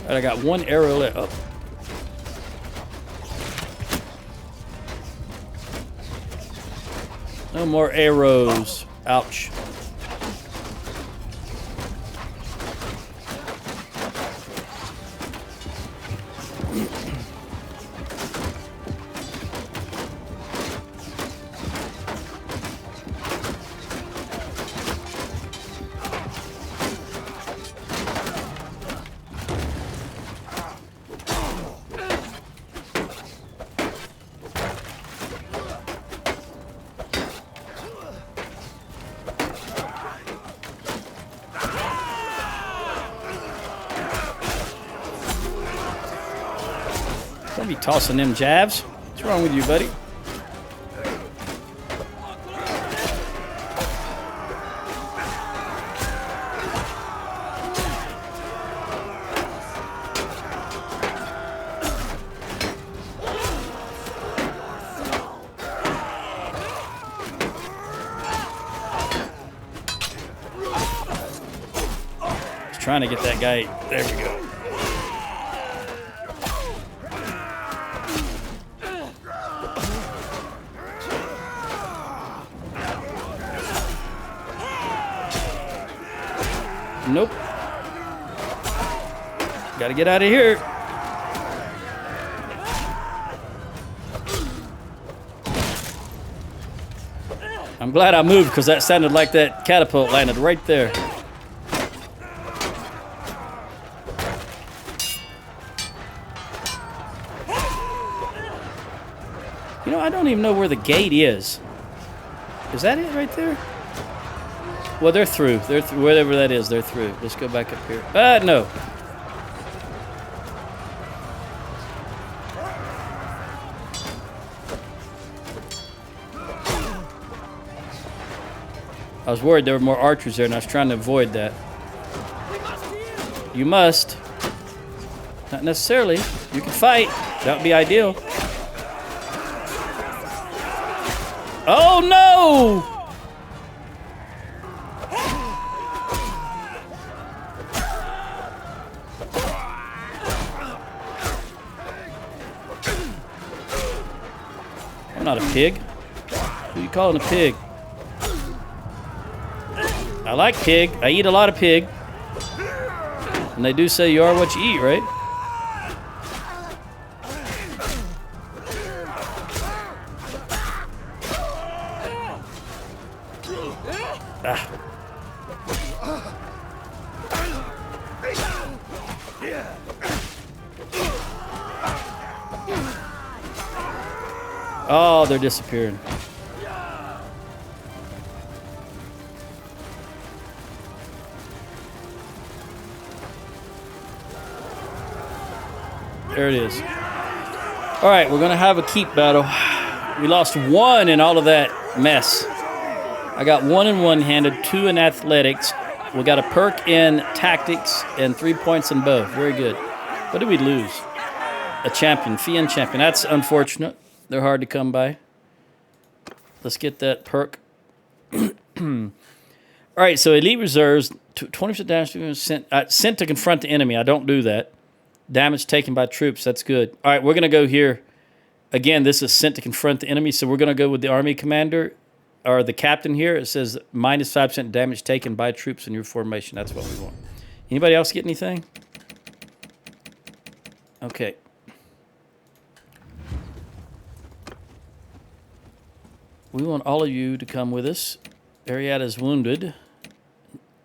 Alright, I got 1 arrow left. Oh. No more arrows. Ouch. Don't be tossing them jabs. What's wrong with you, buddy? Just trying to get that guy. There we go. Nope. Gotta get out of here. I'm glad I moved because that sounded like that catapult landed right there. You know, I don't even know where the gate is. Is that it right there? Well, they're through. They're through. Whatever that is, they're through. Let's go back up here. No. I was worried there were more archers there, and I was trying to avoid that. You must. Not necessarily. You can fight. That would be ideal. Oh, no! I'm not a pig. Who you calling a pig? I like pig. I eat a lot of pig. And they do say you are what you eat, right? Ah. Oh, they're disappearing. There it is. All right, we're going to have a keep battle. We lost 1 in all of that mess. I got 1 in one-handed, 2 in athletics. We got a perk in tactics and 3 points in both. Very good. What did we lose? A champion, Fian champion. That's unfortunate. They're hard to come by. Let's get that perk. All right, so elite reserves, 20% damage sent to confront the enemy. I don't do that. Damage taken by troops. That's good. All right, we're going to go here. Again, this is sent to confront the enemy, so we're going to go with the army commander or the captain here. It says minus 5% damage taken by troops in your formation. That's what we want. Anybody else get anything? Okay. We want all of you to come with us. Arietta is wounded.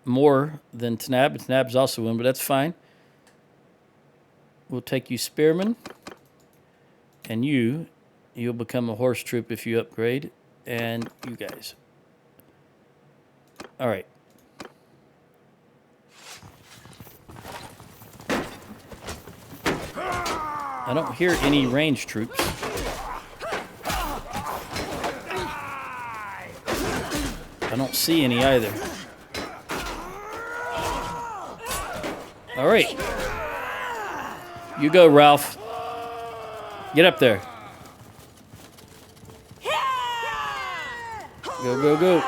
More than Tanab. Tanab's also wounded, but that's fine. We'll take you spearmen. And you'll become a horse troop if you upgrade. And you guys. All right. I don't hear any range troops. I don't see any either. All right. You go, Ralph. Get up there. Go, go, go.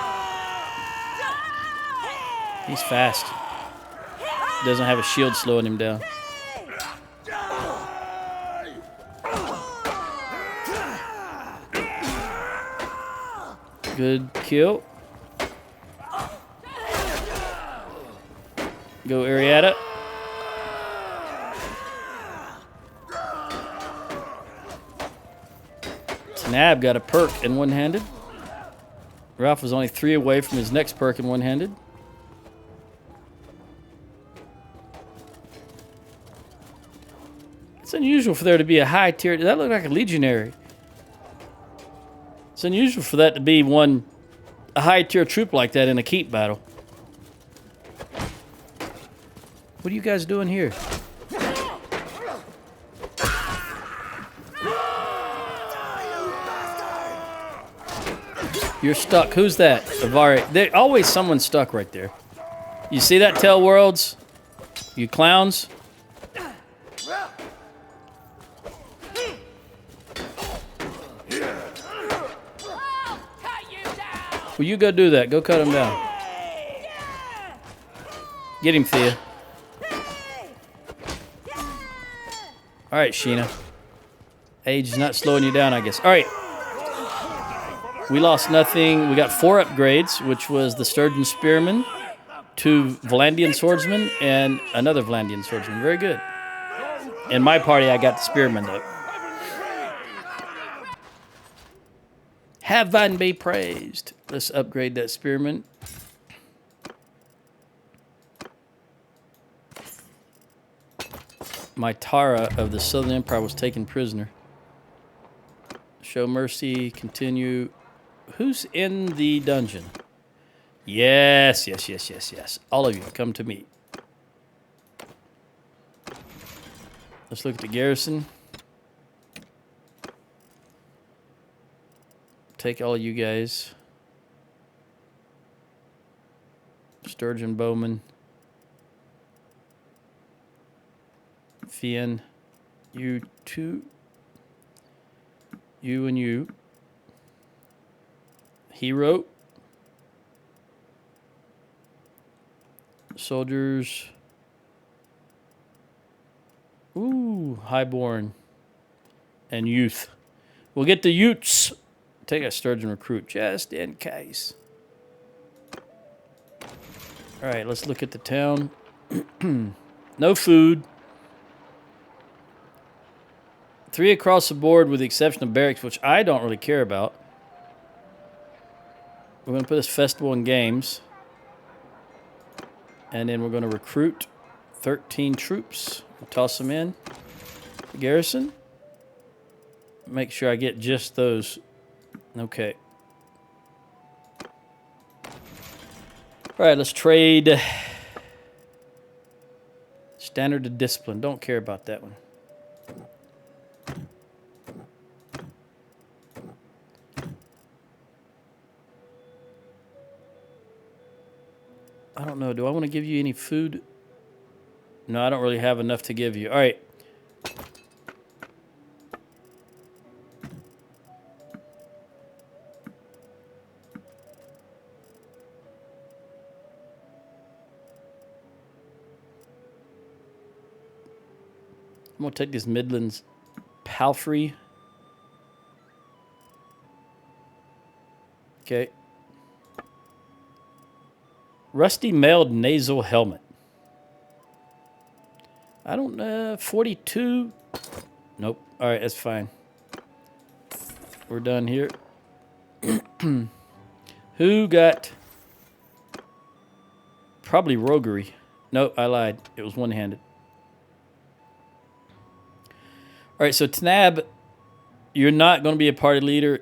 He's fast. Doesn't have a shield slowing him down. Good kill. Go Arietta. Tanab got a perk in one-handed. Ralph was only 3 away from his next perk in one-handed. It's unusual for there to be a high tier. Does that look like a legionary? It's unusual for that to be a high tier troop like that in a keep battle. What are you guys doing here? You're stuck. Who's that? Avari. There's always someone stuck right there. You see that, Tell Worlds? You clowns. Well, you go do that. Go cut him down. Get him, Thea. All right, Sheena. Age is not slowing you down, I guess. All right. We lost nothing. We got 4 upgrades, which was the Sturgeon Spearman, 2 Vlandian Swordsmen, and another Vlandian Swordsman. Very good. In my party, I got the Spearman up. Heaven be praised. Let's upgrade that Spearman. My Tara of the Southern Empire was taken prisoner. Show mercy. Continue. Who's in the dungeon? Yes, yes, yes, yes, yes. All of you, come to me. Let's look at the garrison. Take all of you guys. Sturgeon Bowman. Fien. You two. You and you. Hero. Soldiers. Ooh, highborn. And youth. We'll get the youths. Take a Sturgeon recruit just in case. All right, let's look at the town. No food. 3 across the board with the exception of barracks, which I don't really care about. We're going to put this festival in games. And then we're going to recruit 13 troops. We'll toss them in. The garrison. Make sure I get just those. Okay. All right, let's trade. Standard of discipline. Don't care about that one. I don't know. Do I want to give you any food? No, I don't really have enough to give you. All right. I'm going to take this Midlands Palfrey. Okay. Rusty mailed nasal helmet. I don't know. 42. Nope. All right, that's fine. We're done here. Who got... Probably roguery. Nope, I lied. It was one-handed. All right, so Tanab, you're not going to be a party leader.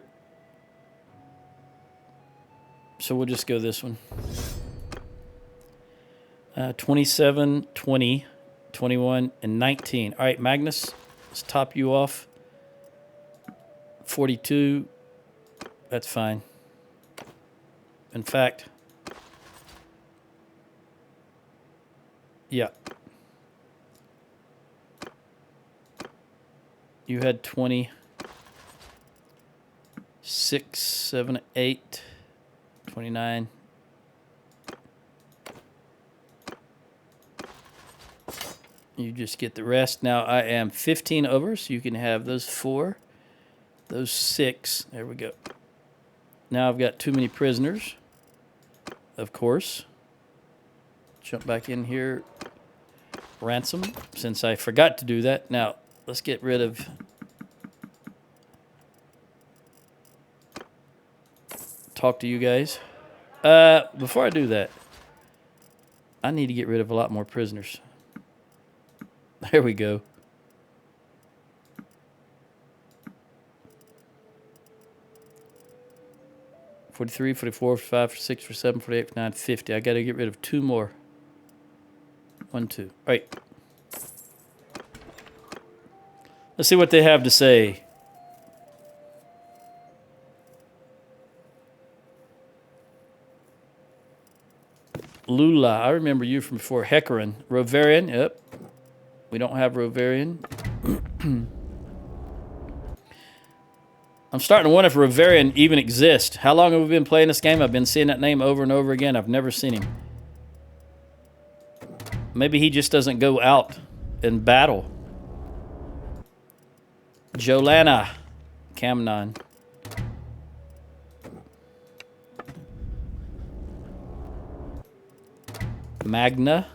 So we'll just go this one. 27, 20, 21, and 19. All right, Magnus, let's top you off. 42. That's fine. In fact, yeah. You had 20. 6, 7, 8, 29. You just get the rest. Now I am 15 over, so you can have those 4, those 6. There we go. Now I've got too many prisoners. Of course. Jump back in here. Ransom, since I forgot to do that. Now, let's get rid of... Talk to you guys. Before I do that, I need to get rid of a lot more prisoners. There we go. $43, $44, $45, $46, $47, $48, $49, $50. I got to get rid of 2 more. 1, 2. All right. Let's see what they have to say. Lula, I remember you from before. Hecarin. Rovarian, yep. We don't have Rovarian. I'm starting to wonder if Rovarian even exists. How long have we been playing this game? I've been seeing that name over and over again. I've never seen him. Maybe he just doesn't go out in battle. Jolana. Camnon. Magna.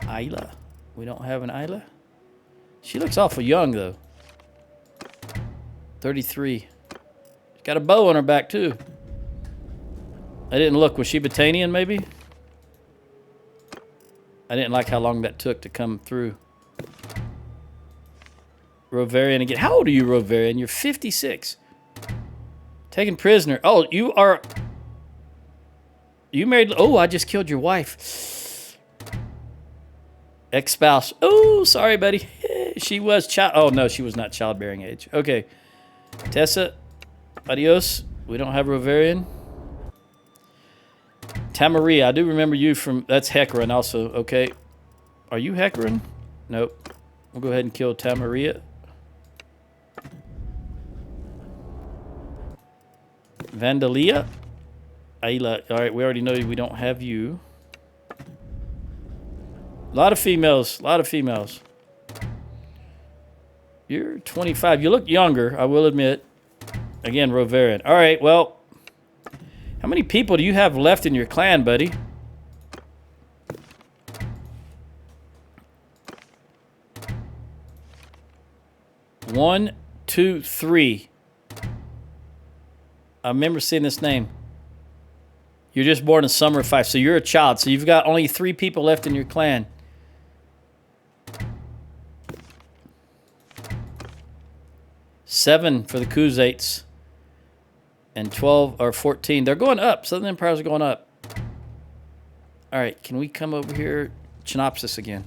Isla. We don't have an Isla. She looks awful young, though. 33. She's got a bow on her back, too. I didn't look. Was she Botanian, maybe? I didn't like how long that took to come through. Rovarian again. How old are you, Rovarian? You're 56. Taken prisoner. Oh, you are... You married... Oh, I just killed your wife. Ex-spouse. Oh, sorry, buddy. She was child... Oh, no, she was not childbearing age. Okay. Tessa. Adios. We don't have Rovarian. Tamaria. I do remember you from... That's Hecarin also. Okay. Are you Hecarin? Nope. We'll go ahead and kill Tamaria. Vandalia. Ayla. All right, we already know we don't have you. A lot of females. A lot of females. You're 25. You look younger, I will admit. Again, Rovarian. All right, well. How many people do you have left in your clan, buddy? One, two, three. I remember seeing this name. You're just born in summer of 5, so you're a child. So you've got only 3 people left in your clan. Seven for the Khuzaits. And 12 or 14. They're going up. Southern Empires are going up. All right, can we come over here? Chinopsis again.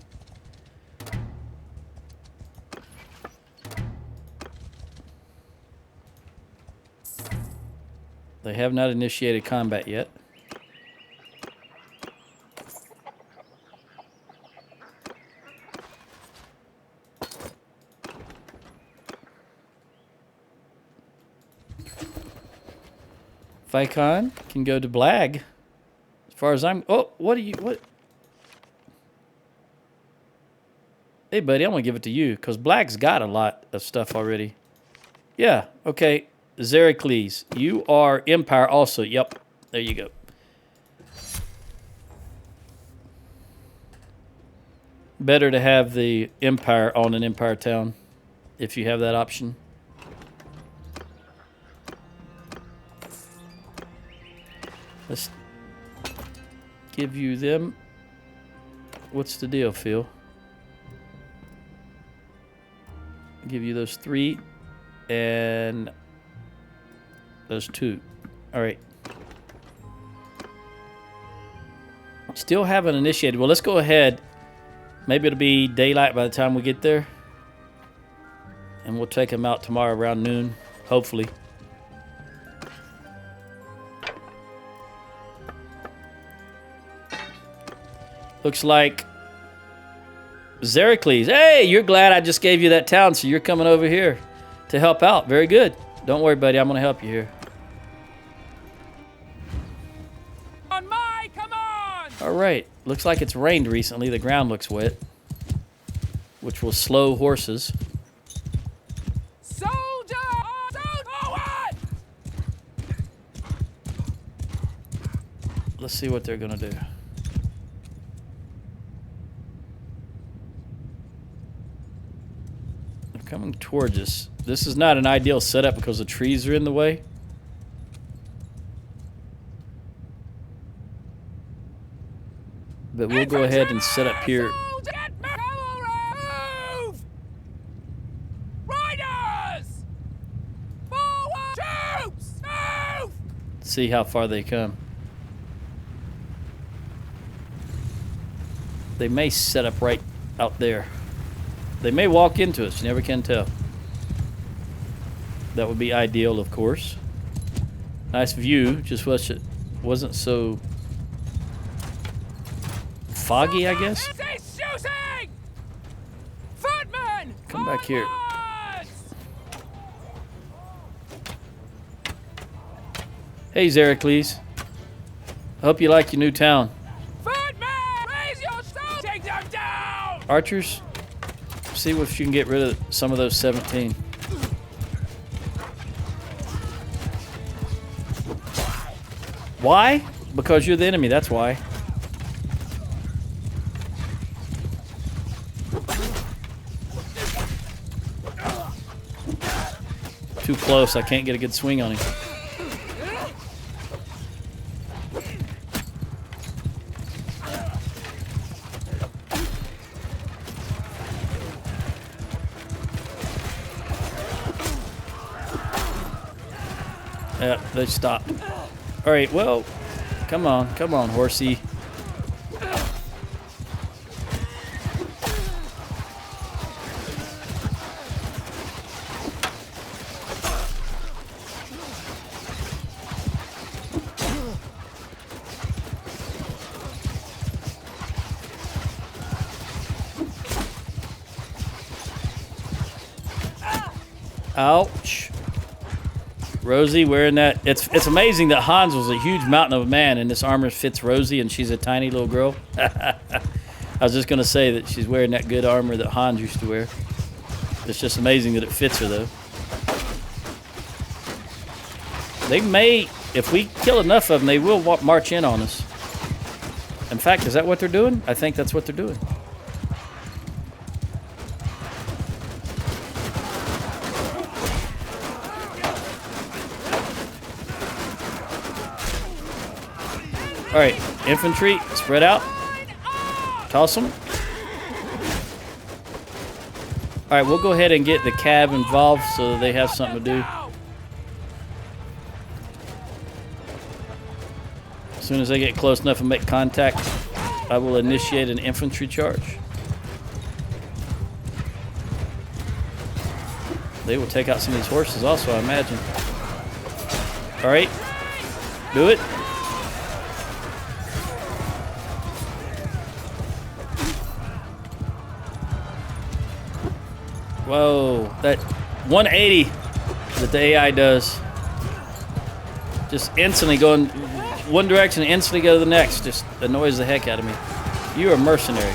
They have not initiated combat yet. Vicon can go to Blag. As far as I'm... Oh, what are you... What? Hey, buddy, I'm going to give it to you, because Blag's got a lot of stuff already. Yeah, okay. Zericles, you are Empire also. Yep, there you go. Better to have the Empire on an Empire town, if you have that option. Let's give you them. What's the deal, Phil? Give you those 3 and those 2. All right. Still haven't initiated. Well, let's go ahead. Maybe it'll be daylight by the time we get there. And we'll take them out tomorrow around noon, hopefully. Looks like Zericles. Hey, you're glad I just gave you that town, so you're coming over here to help out. Very good. Don't worry, buddy. I'm going to help you here. On my command! All right. Looks like it's rained recently. The ground looks wet, which will slow horses. Soldier! Forward! let's see what they're gonna do. They're coming towards us. This is not an ideal setup because the trees are in the way. But we'll go ahead and set up here. Move! Riders! Forward! Troops! Move! See how far they come. They may set up right out there. They may walk into us. You never can tell. That would be ideal, of course. Nice view. Just wasn't so foggy, I guess. Shooting! Footmen! Come back here. Forwards! Hey, Zeracles. I hope you like your new town. Footmen! Raise your stone! Take them down! Archers, see if you can get rid of some of those 17. Why? Because you're the enemy, that's why. Too close, I can't get a good swing on him. Yeah, they stopped. All right, well, come on, horsey. Ouch. Rosie wearing that. It's amazing that Hans was a huge mountain of a man and this armor fits Rosie and she's a tiny little girl. I was just going to say that she's wearing that good armor that Hans used to wear. It's just amazing that it fits her, though. They may, if we kill enough of them, they will march in on us. In fact, is that what they're doing? I think that's what they're doing. All right, infantry, spread out. Toss them. All right, we'll go ahead and get the cab involved so that they have something to do. As soon as they get close enough and make contact, I will initiate an infantry charge. They will take out some of these horses also, I imagine. All right, do it. Whoa, that 180 that the AI does. Just instantly going one direction and instantly go to the next. Just annoys the heck out of me. You are a mercenary.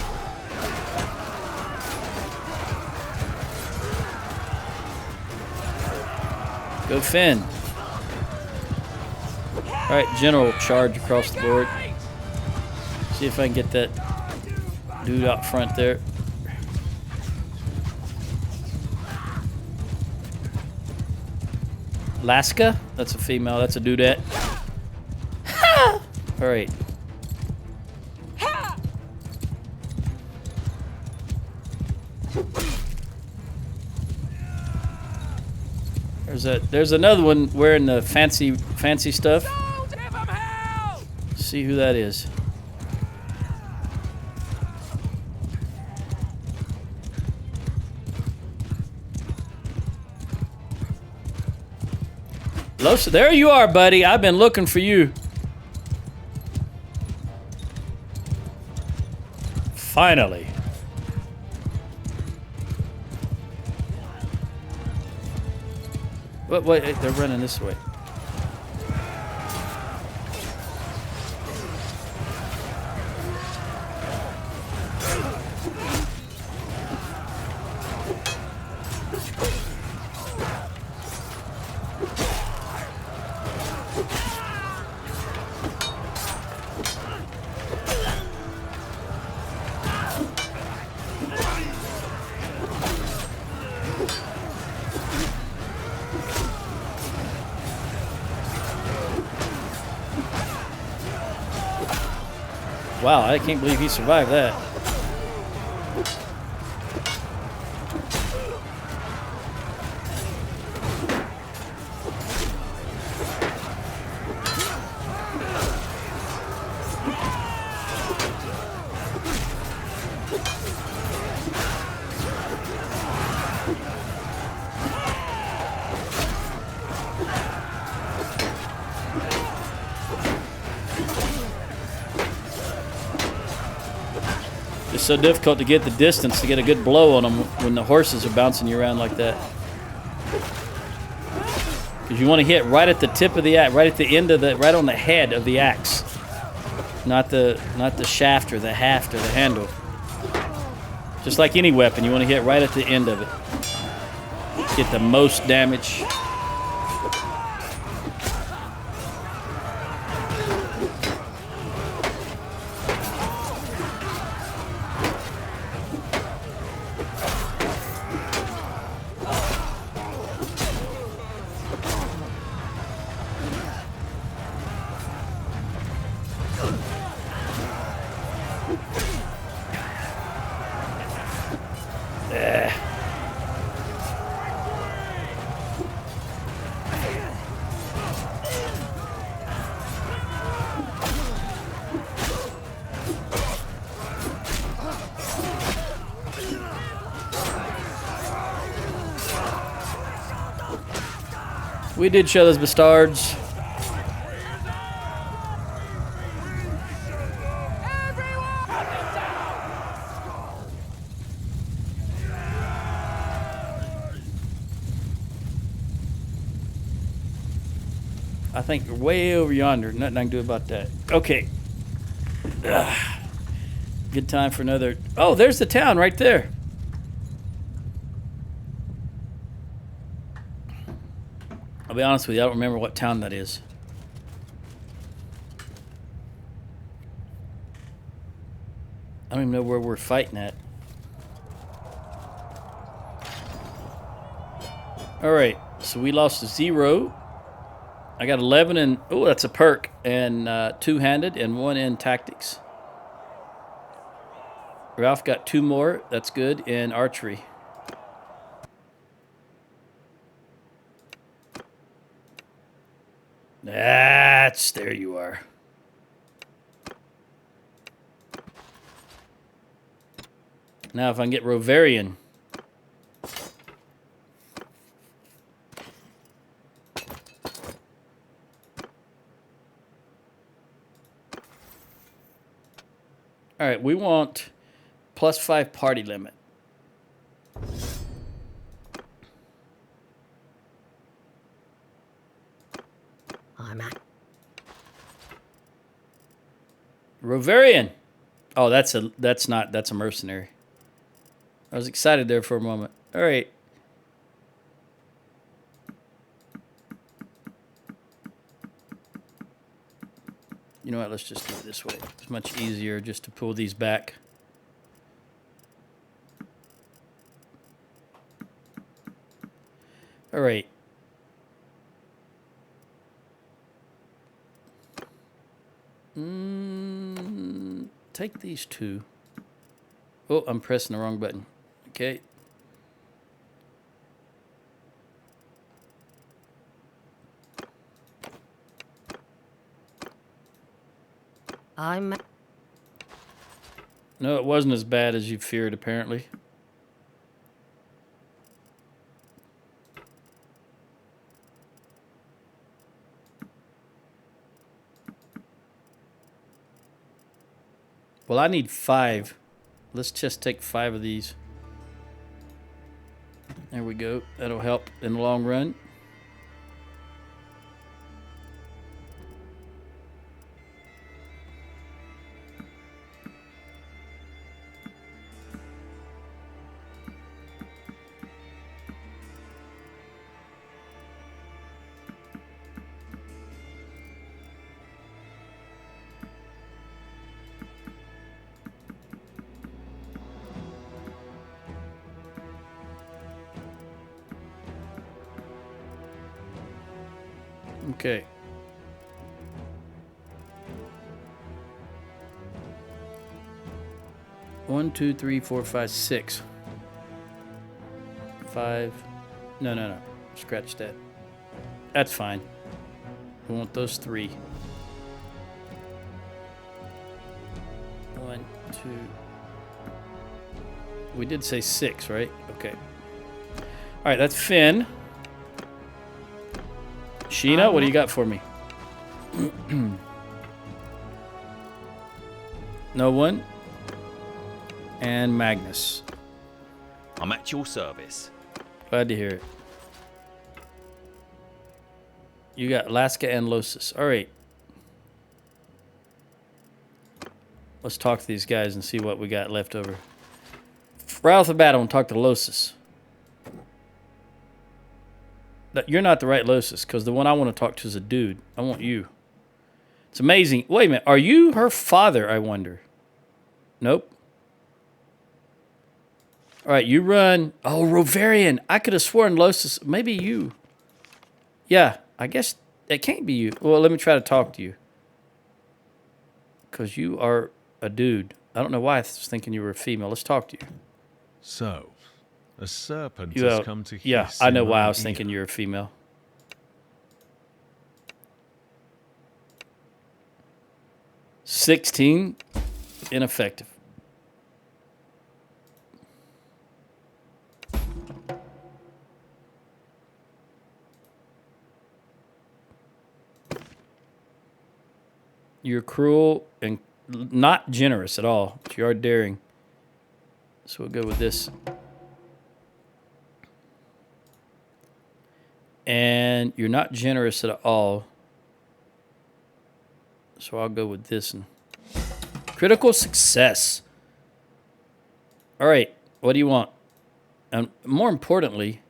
Go Finn. Alright, general charge across the board. See if I can get that dude out front there. Laska? That's a female. That's a dudette. All right. There's another one wearing the fancy stuff. See who that is. Losa, there you are, buddy. I've been looking for you. Finally. Wait, they're running this way. Wow, I can't believe he survived that. It's so difficult to get the distance to get a good blow on them when the horses are bouncing you around like that. Because you want to hit right at the tip of the axe, right at the end of the, right on the head of the axe, not the shaft or the haft or the handle. Just like any weapon, you want to hit right at the end of it. Get the most damage. We did show those bastards. I think they're way over yonder. Nothing I can do about that. Okay. Good time for another. Oh, there's the town right there. I'll be honest with you, I don't remember what town that is. I don't even know where we're fighting at. Alright, so we lost 0. I got 11 and... Oh, that's a perk. And 2-handed and 1 in tactics. Ralph got 2 more. That's good. In archery. There you are. Now if I can get Rovarian. Alright, we want +5 party limit. I'm at. Rovarian. Oh, that's a mercenary. I was excited there for a moment. All right. You know what? Let's just do it this way. It's much easier just to pull these back. All right. Take these 2. Oh, I'm pressing the wrong button. Okay. I'm. No, it wasn't as bad as you feared, apparently. Well, I need 5. Let's just take 5 of these. There we go. That'll help in the long run. Okay. 1, 2, 3, 4, 5, 6. 5. No. Scratch that. That's fine. We want those 3. 1, 2. We did say 6, right? Okay. All right, that's Finn. Sheena, what do you got for me? No one. And Magnus. I'm at your service. Glad to hear it. You got Laska and Losis. All right. Let's talk to these guys and see what we got left over. Right off the bat, I want to talk to Losis. You're not the right Losis, because the one I want to talk to is a dude. I want you. It's amazing. Wait a minute. Are you her father, I wonder? Nope. All right, you run. Oh, Rovarian. I could have sworn Losis. Maybe you. Yeah, I guess it can't be you. Well, let me try to talk to you. Because you are a dude. I don't know why I was thinking you were a female. Let's talk to you. So, a serpent has come to hiss. Yeah, I know in why my I was ear. thinking you're a female. $16, ineffective. You're cruel and not generous at all, but you are daring. So we'll go with this. And you're not generous at all. So I'll go with this. And critical success. All right. What do you want? And more importantly,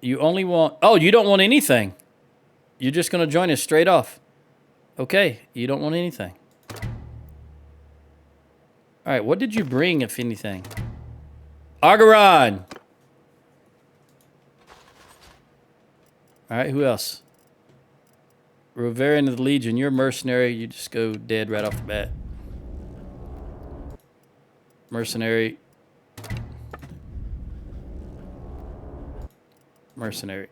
you only want... Oh, you don't want anything. You're just going to join us straight off. Okay. You don't want anything. All right. What did you bring, if anything? Argaron. All right, who else? Rovarian of the Legion, you're a mercenary. You just go dead right off the bat. Mercenary. Mercenary.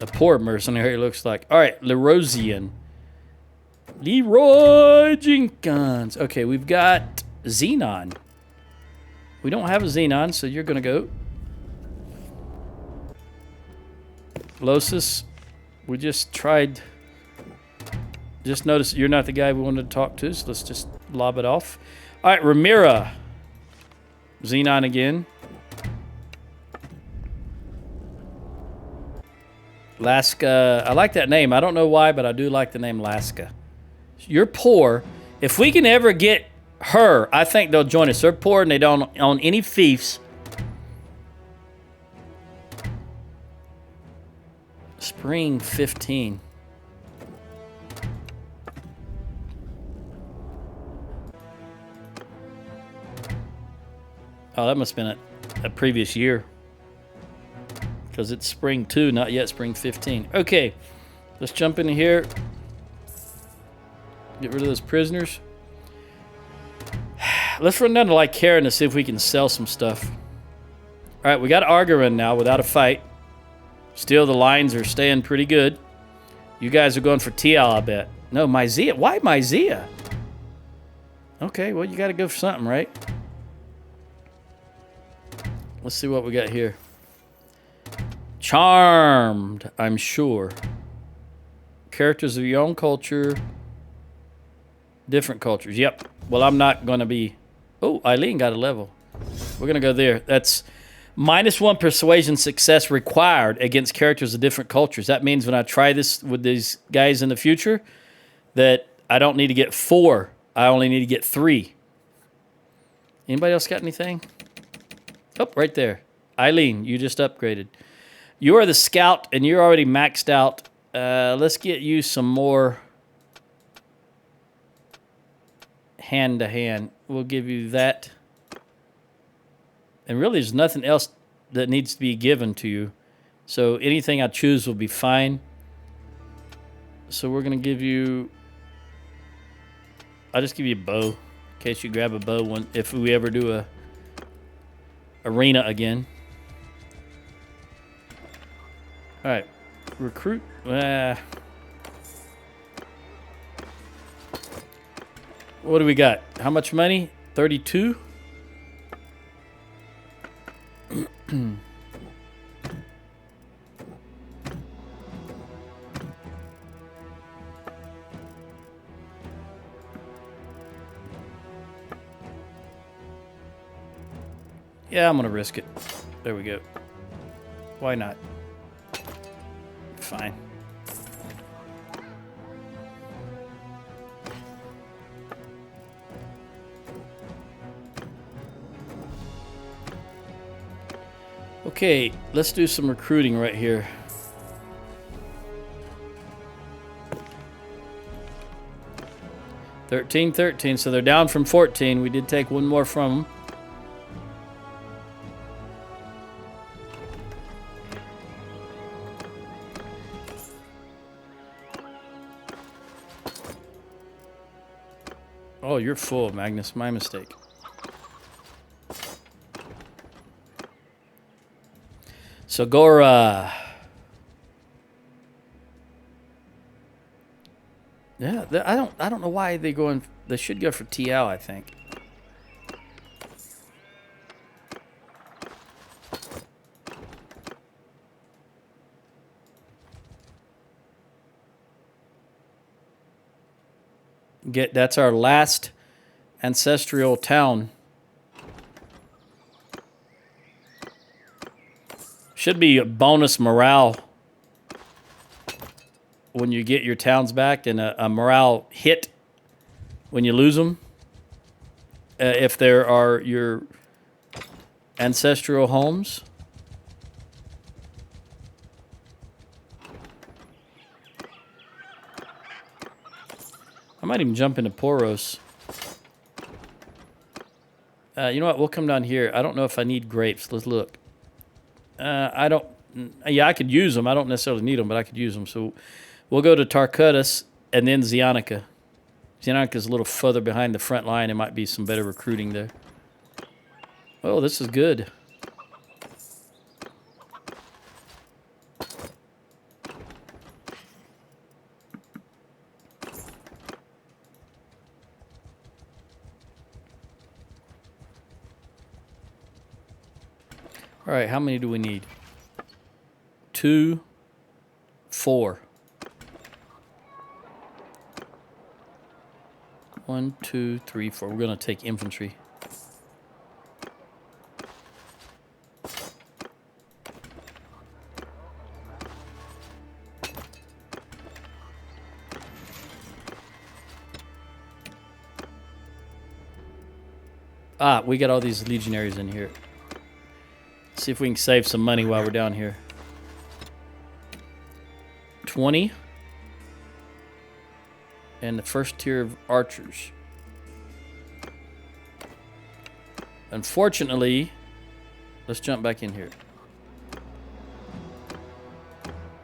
A poor mercenary, looks like. All right, Lerosian. Leroy Jenkins. Okay, we've got Xenon. We don't have a Xenon, so you're going to go. Losis, we just tried. Just noticed you're not the guy we wanted to talk to, so let's just lob it off. All right, Ramira. Xenon again. Laska. I like that name. I don't know why, but I do like the name Laska. You're poor. If we can ever get her, I think they'll join us. They're poor and they don't own any fiefs. Spring 15. Oh, that must have been a previous year. Because it's spring 2, not yet spring 15. Okay, let's jump into here. Get rid of those prisoners. Let's run down to Lycaria to see if we can sell some stuff. All right, we got Argaron now without a fight. Still, the lines are staying pretty good. You guys are going for Tial, I bet. No, Myzia. Why Myzia? Okay, well, you got to go for something, right? Let's see what we got here. Charmed, I'm sure. Characters of your own culture. Different cultures. Yep. Well, I'm not going to be... Oh, Eileen got a level. We're going to go there. That's... -1 persuasion success required against characters of different cultures. That means when I try this with these guys in the future, that I don't need to get 4. I only need to get 3. Anybody else got anything? Oh, right there. Eileen, you just upgraded. You are the scout, and you're already maxed out. Let's get you some more hand-to-hand. We'll give you that. And really, there's nothing else that needs to be given to you. So anything I choose will be fine. So we're going to give you I'll just give you a bow in case you grab a bow if we ever do a arena again. All right, recruit. What do we got? How much money? 32. Yeah, I'm gonna risk it. There we go. Why not? Fine. Okay, let's do some recruiting right here. $13, so they're down from 14. We did take one more from them. Oh, you're full, Magnus. My mistake. So Gora. Yeah, I don't know why they going. They should go for TL, I think. That's our last ancestral town. Should be a bonus morale when you get your towns back, and a morale hit when you lose them. If there are your ancestral homes. I might even jump into Poros. You know what? We'll come down here. I don't know if I need grapes. Let's look. I don't... Yeah, I could use them. I don't necessarily need them, but I could use them. So we'll go to Tarcutus and then Zionica. Zionica's a little further behind the front line. There might be some better recruiting there. Oh, this is good. All right, how many do we need? 2, 4. 1, 2, 3, 4. We're going to take infantry. Ah, we got all these legionaries in here. See if we can save some money while we're down here. 20. And the first tier of archers. Unfortunately, let's jump back in here.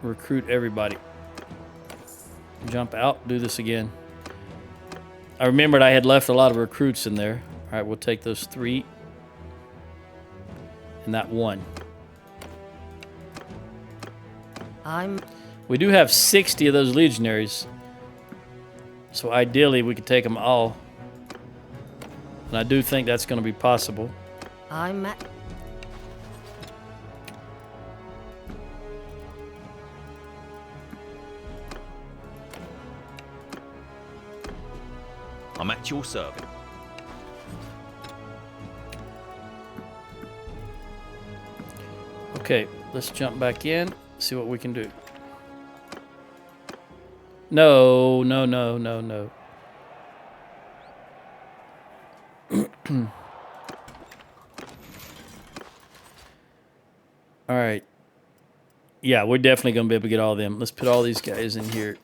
Recruit everybody. Jump out, do this again. I remembered I had left a lot of recruits in there. All right, we'll take those 3. And that 1. We do have 60 of those legionaries. So ideally, we could take them all. And I do think that's going to be possible. I'm at your service. Okay, let's jump back in, see what we can do. No, no, no, no, no. All right. Yeah, we're definitely going to be able to get all of them. Let's put all these guys in here.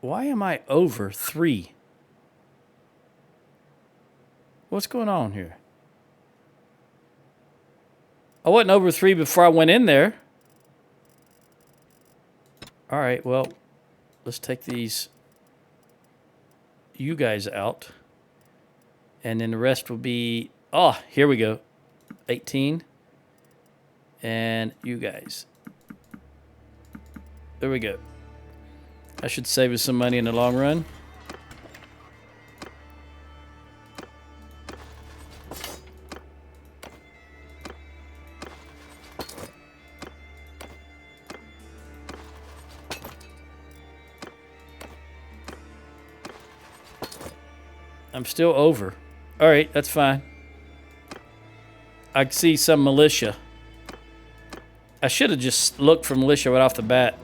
Why am I over 3? What's going on here? I wasn't over 3 before I went in there. All right, well, let's take these you guys out. And then the rest will be, oh, here we go. 18. And you guys. There we go. That should save us some money in the long run. I'm still over. All right, that's fine. I see some militia. I should have just looked for militia right off the bat.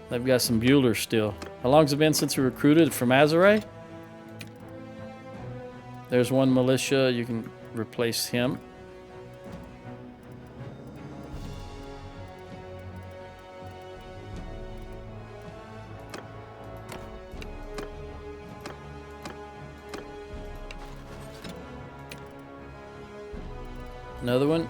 They've got some Buellers still. How long's it been since we recruited from Azaray? There's one militia. You can replace him. Another one.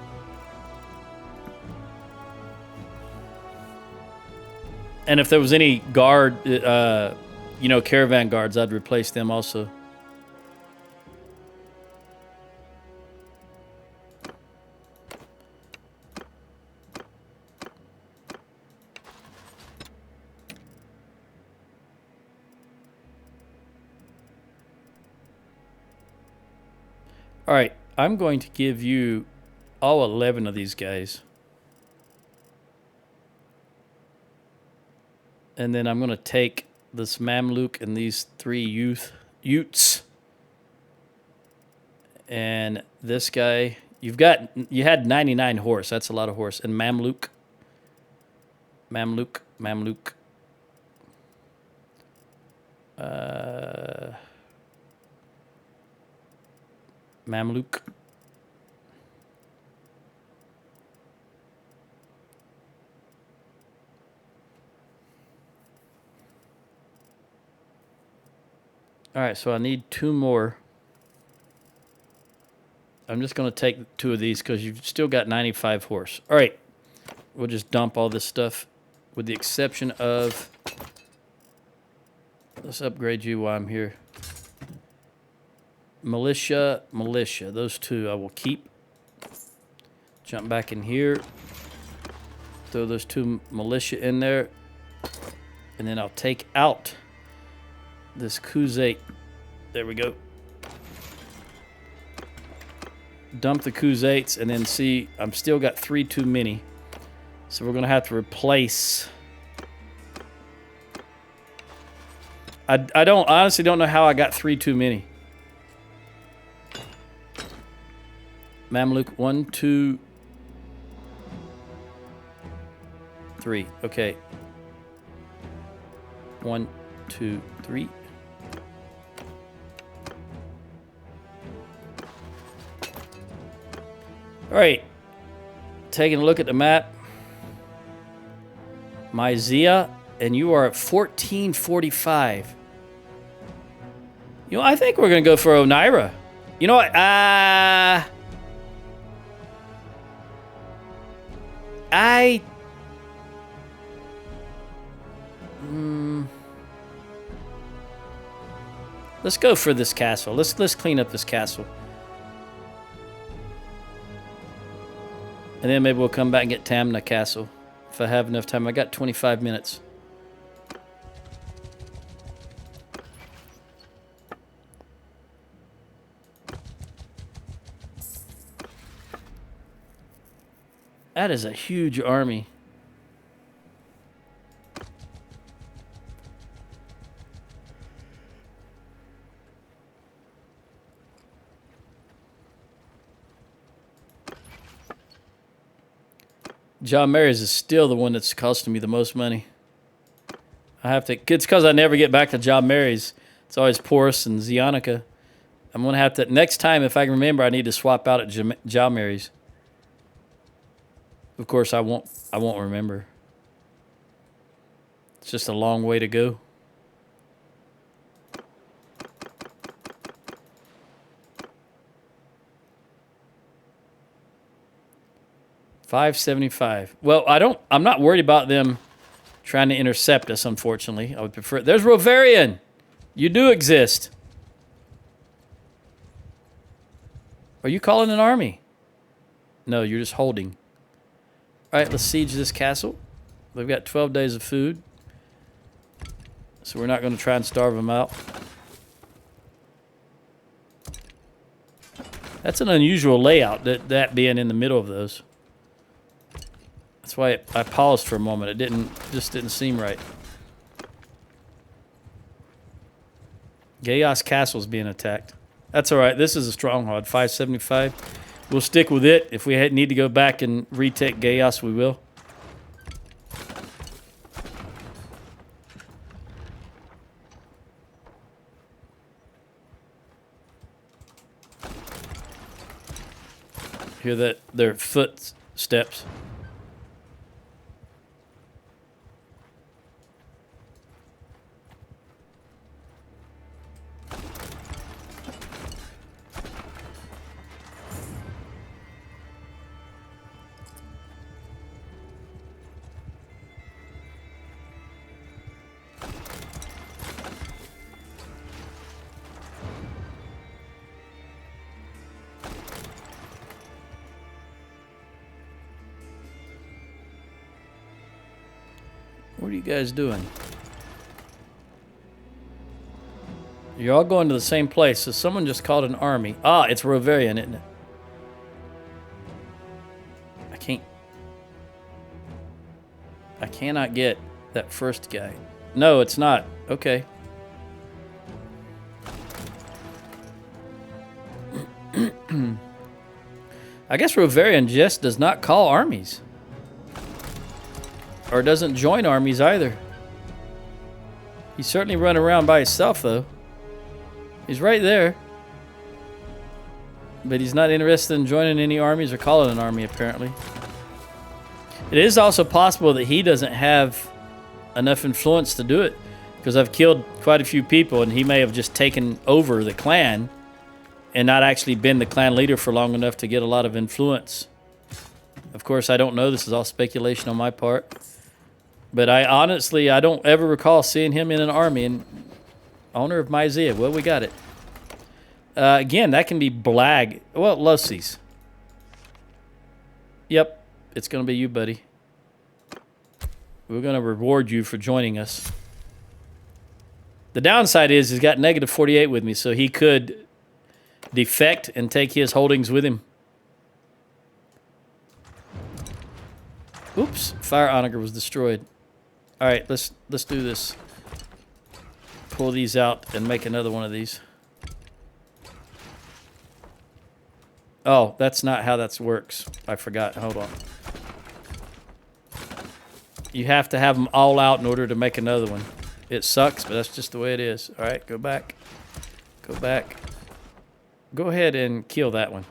And if there was any guard, you know, caravan guards, I'd replace them also. All right, I'm going to give you all 11 of these guys. And then I'm going to take this Mamluk and these 3 Utes. And this guy, you had 99 horse. That's a lot of horse. And Mamluk. Mamluk. All right, so I need 2 more. I'm just going to take 2 of these because you've still got 95 horse. All right, we'll just dump all this stuff with the exception of... Let's upgrade you while I'm here. Militia. Those 2 I will keep. Jump back in here. Throw those 2 militia in there. And then I'll take out this Khuzait. There we go. Dump the Khuzaits and then see, I'm still got 3 too many. So we're going to have to replace. I honestly don't know how I got 3 too many. Mamluk, 1, 2, 3. Okay. 1, 2, 3. All right, taking a look at the map. Myzia, and you are at 1445. You know, I think we're going to go for Onira. You know what? Let's go for this castle. Let's clean up this castle. And then maybe we'll come back and get Tamna Castle. If I have enough time. I got 25 minutes. That is a huge army. John Mary's is still the one that's costing me the most money. I have to... It's because I never get back to John Mary's. It's always Porus and Zionica. I'm going to have to... Next time, if I can remember, I need to swap out at John Mary's. Of course, I won't remember. It's just a long way to go. 575. Well, I'm not worried about them trying to intercept us, unfortunately. I would prefer... There's Rovarian! You do exist. Are you calling an army? No, you're just holding. Alright, let's siege this castle. They've got 12 days of food. So we're not going to try and starve them out. That's an unusual layout, that being in the middle of those. That's why I paused for a moment. It just didn't seem right. Gaios Castle's being attacked. That's alright. This is a stronghold. 575. We'll stick with it. If we need to go back and retake Gaios, we will. Hear that? Their footsteps. What are you guys doing? You're all going to the same place, so someone just called an army. Ah, it's Rovarian, isn't it? I cannot get that first guy. No, it's not. Okay. I guess Rovarian just does not call armies. Or doesn't join armies either. He's certainly running around by himself, though. He's right there. But he's not interested in joining any armies or calling an army, apparently. It is also possible that he doesn't have enough influence to do it. Because I've killed quite a few people, and he may have just taken over the clan and not actually been the clan leader for long enough to get a lot of influence. Of course, I don't know. This is all speculation on my part. But I don't ever recall seeing him in an army in honor of Myzia. Well, we got it. Again, that can be Blag. Well, Losies. Yep, it's going to be you, buddy. We're going to reward you for joining us. The downside is he's got negative 48 with me, so he could defect and take his holdings with him. Oops, Fire Onager was destroyed. All right, let's do this. Pull these out and make another one of these. Oh, that's not how that works. I forgot. Hold on. You have to have them all out in order to make another one. It sucks, but that's just the way it is. All right, go back. Go back. Go ahead and kill that one.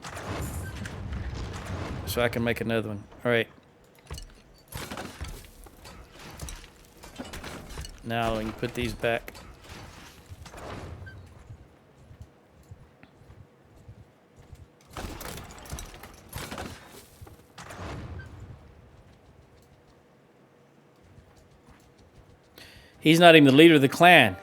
So I can make another one. All right. Now we can put these back. He's not even the leader of the clan.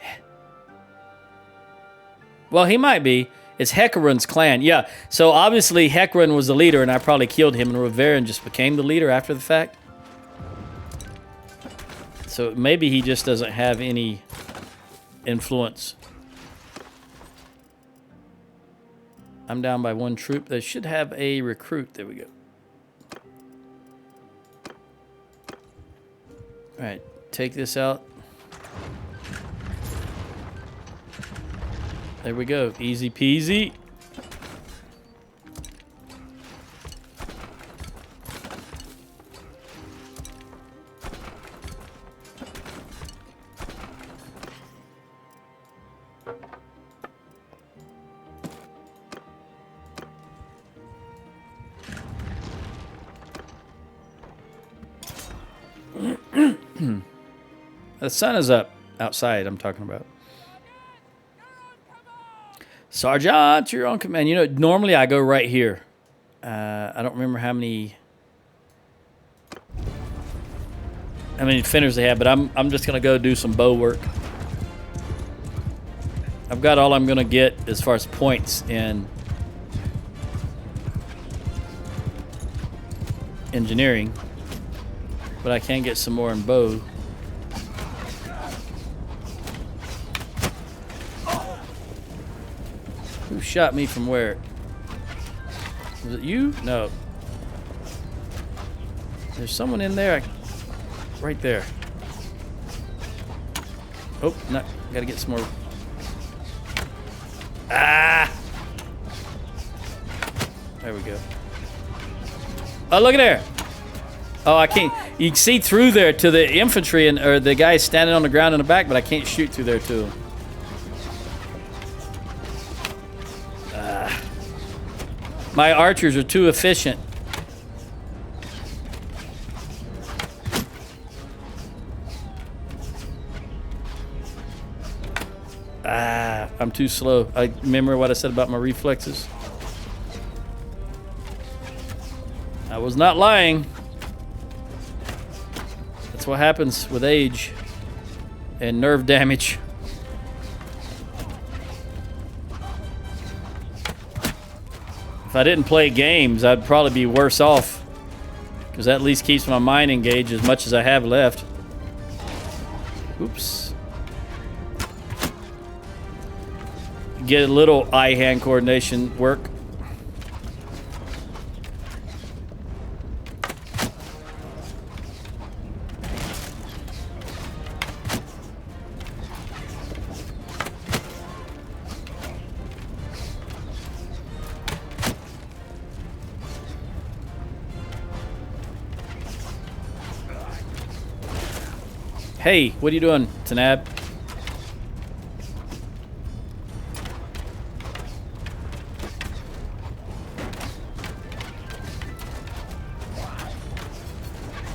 Well, he might be. It's Hecarin's clan. Yeah, so obviously Hecarin was the leader, and I probably killed him, and Rovarian just became the leader after the fact. So maybe he just doesn't have any influence. I'm down by one troop. They should have a recruit. There we go. All right, take this out. There we go. Easy peasy. The sun is up outside, I'm talking about. Sergeant, you're on command. You know, normally I go right here. I don't remember how many how many defenders they have, but I'm just gonna go do some bow work. I've got all I'm gonna get as far as points in engineering, but I can get some more in bow. Who shot me from where? Was it you? No. There's someone in there. Right there. Oh, no. Gotta get some more. Ah! There we go. Oh, look at there. Oh, I can't. You can see through there to the infantry and or the guys standing on the ground in the back, but I can't shoot through there to them. My archers are too efficient. I'm too slow. I remember what I said about my reflexes. I was not lying. That's what happens with age and nerve damage. If I didn't play games, I'd probably be worse off, because that at least keeps my mind engaged as much as I have left. Oops. Get a little eye-hand coordination work. Hey, what are you doing, Tanab?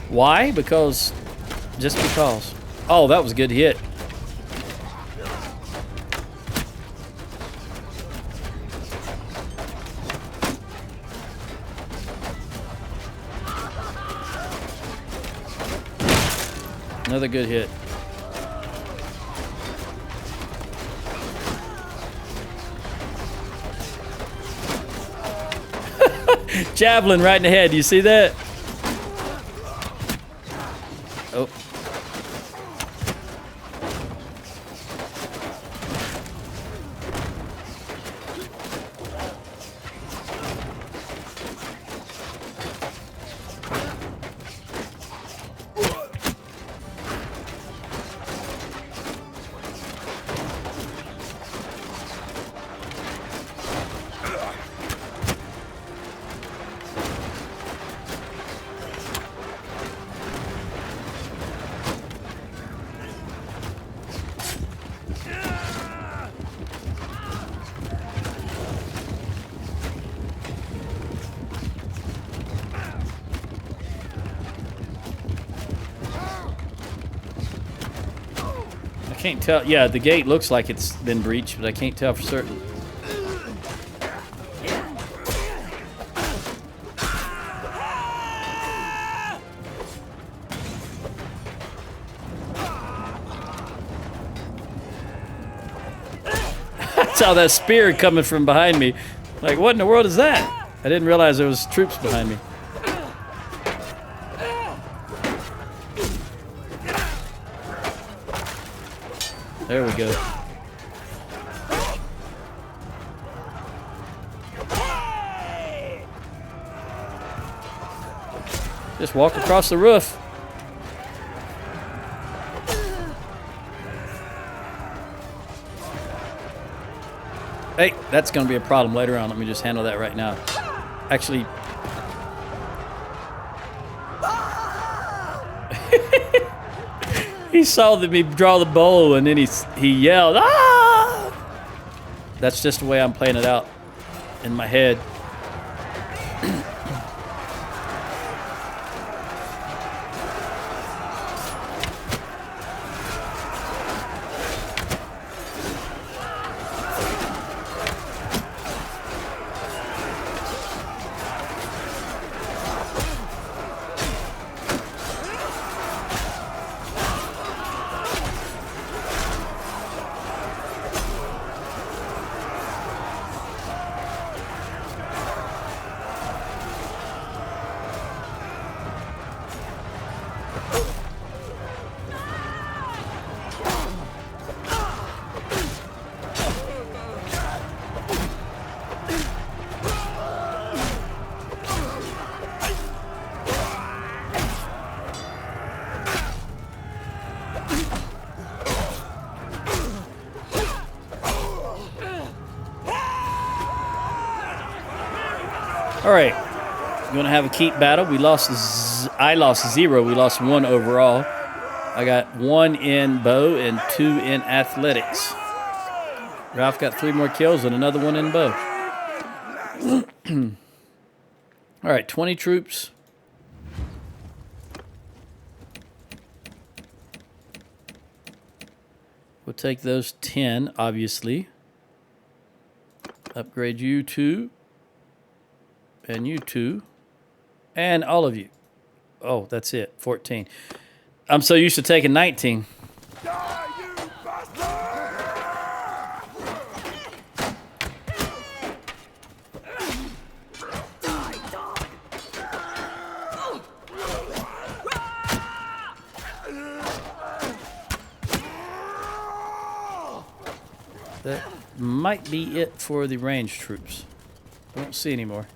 Why? Because... just because. Oh, that was a good hit. Another good hit. Javelin right in the head. Do you see that? Oh. Can't tell. Yeah, the gate looks like it's been breached, but I can't tell for certain. I saw that spear coming from behind me. Like, what in the world is that? I didn't realize there was troops behind me. There we go. Just walk across the roof. Hey, that's going to be a problem later on. Let me just handle that right now. Actually... He saw me draw the bow, and then he yelled, "Ah!" That's just the way I'm playing it out in my head. All right. We're going to have a keep battle. We lost. I lost 0. We lost 1 overall. I got 1 in bow and 2 in athletics. Ralph got 3 more kills and another 1 in bow. All right, 20 troops. We'll take those 10, obviously. Upgrade you 2. And you 2. And all of you. Oh, that's it. 14. I'm so used to taking 19. That might be it for the ranged troops. I don't see any more.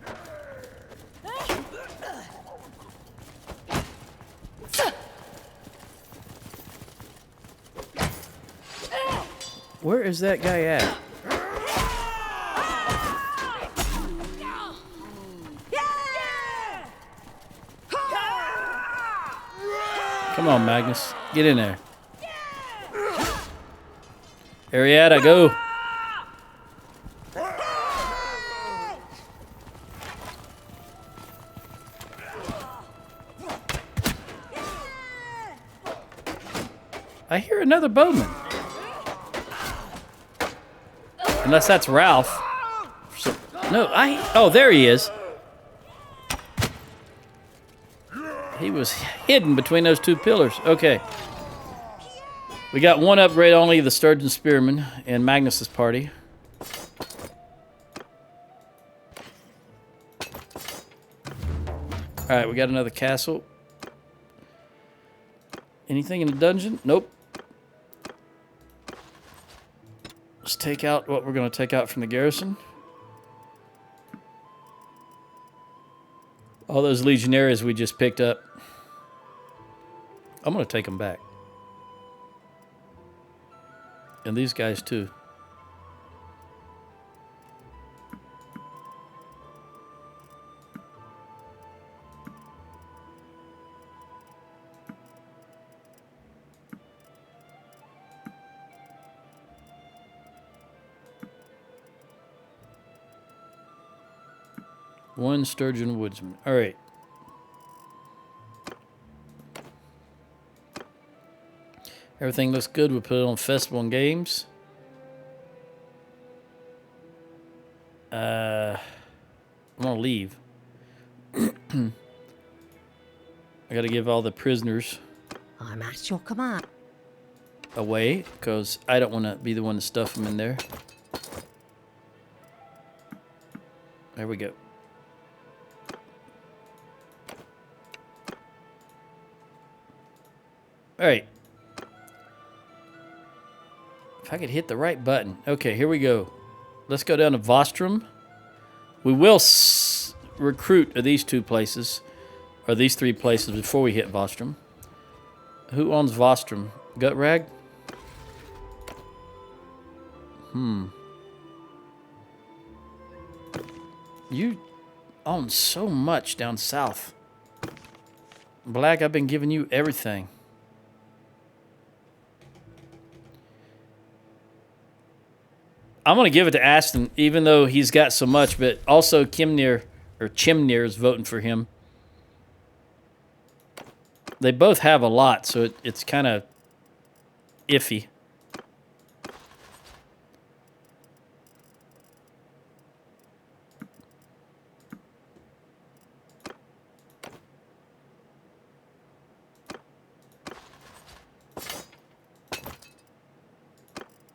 Where is that guy at? Come on, Magnus. Get in there. Arietta, go. I hear another bowman. Unless that's Ralph. No, oh, there he is. He was hidden between those 2 pillars. Okay. We got 1 upgrade only, the Sturgeon Spearman in Magnus's party. Alright, we got another castle. Anything in the dungeon? Nope. Let's take out what we're going to take out from the garrison. All those legionaries we just picked up. I'm going to take them back. And these guys too. One Sturgeon Woodsman. All right. Everything looks good. We put it on Festival and Games. I'm going to leave. I got to give all the prisoners I'm at your command. away because I don't want to be the one to stuff them in there. There we go. All right. If I could hit the right button. Okay, here we go. Let's go down to Vostrum. We will recruit at these 2 places, or these 3 places before we hit Vostrum. Who owns Vostrum? Gutrag? You own so much down south. Black, I've been giving you everything. I'm going to give it to Aston, even though he's got so much, but also Chimnir is voting for him. They both have a lot, so it's kind of iffy.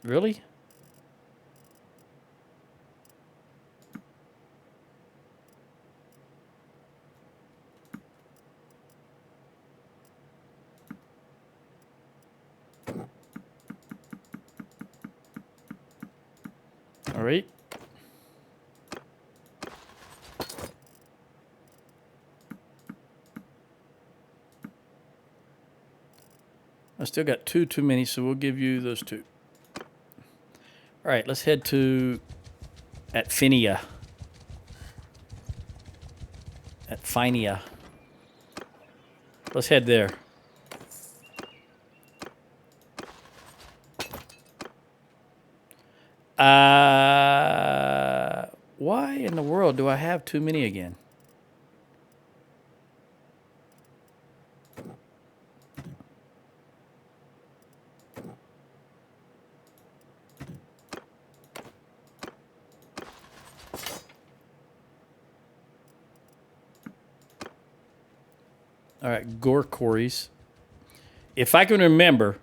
Really? All right. I still got 2 too many, so we'll give you those 2. All right, let's head to Atfinia. At Finia. Let's head there. Why in the world do I have too many again? All right, gore quarries. If I can remember,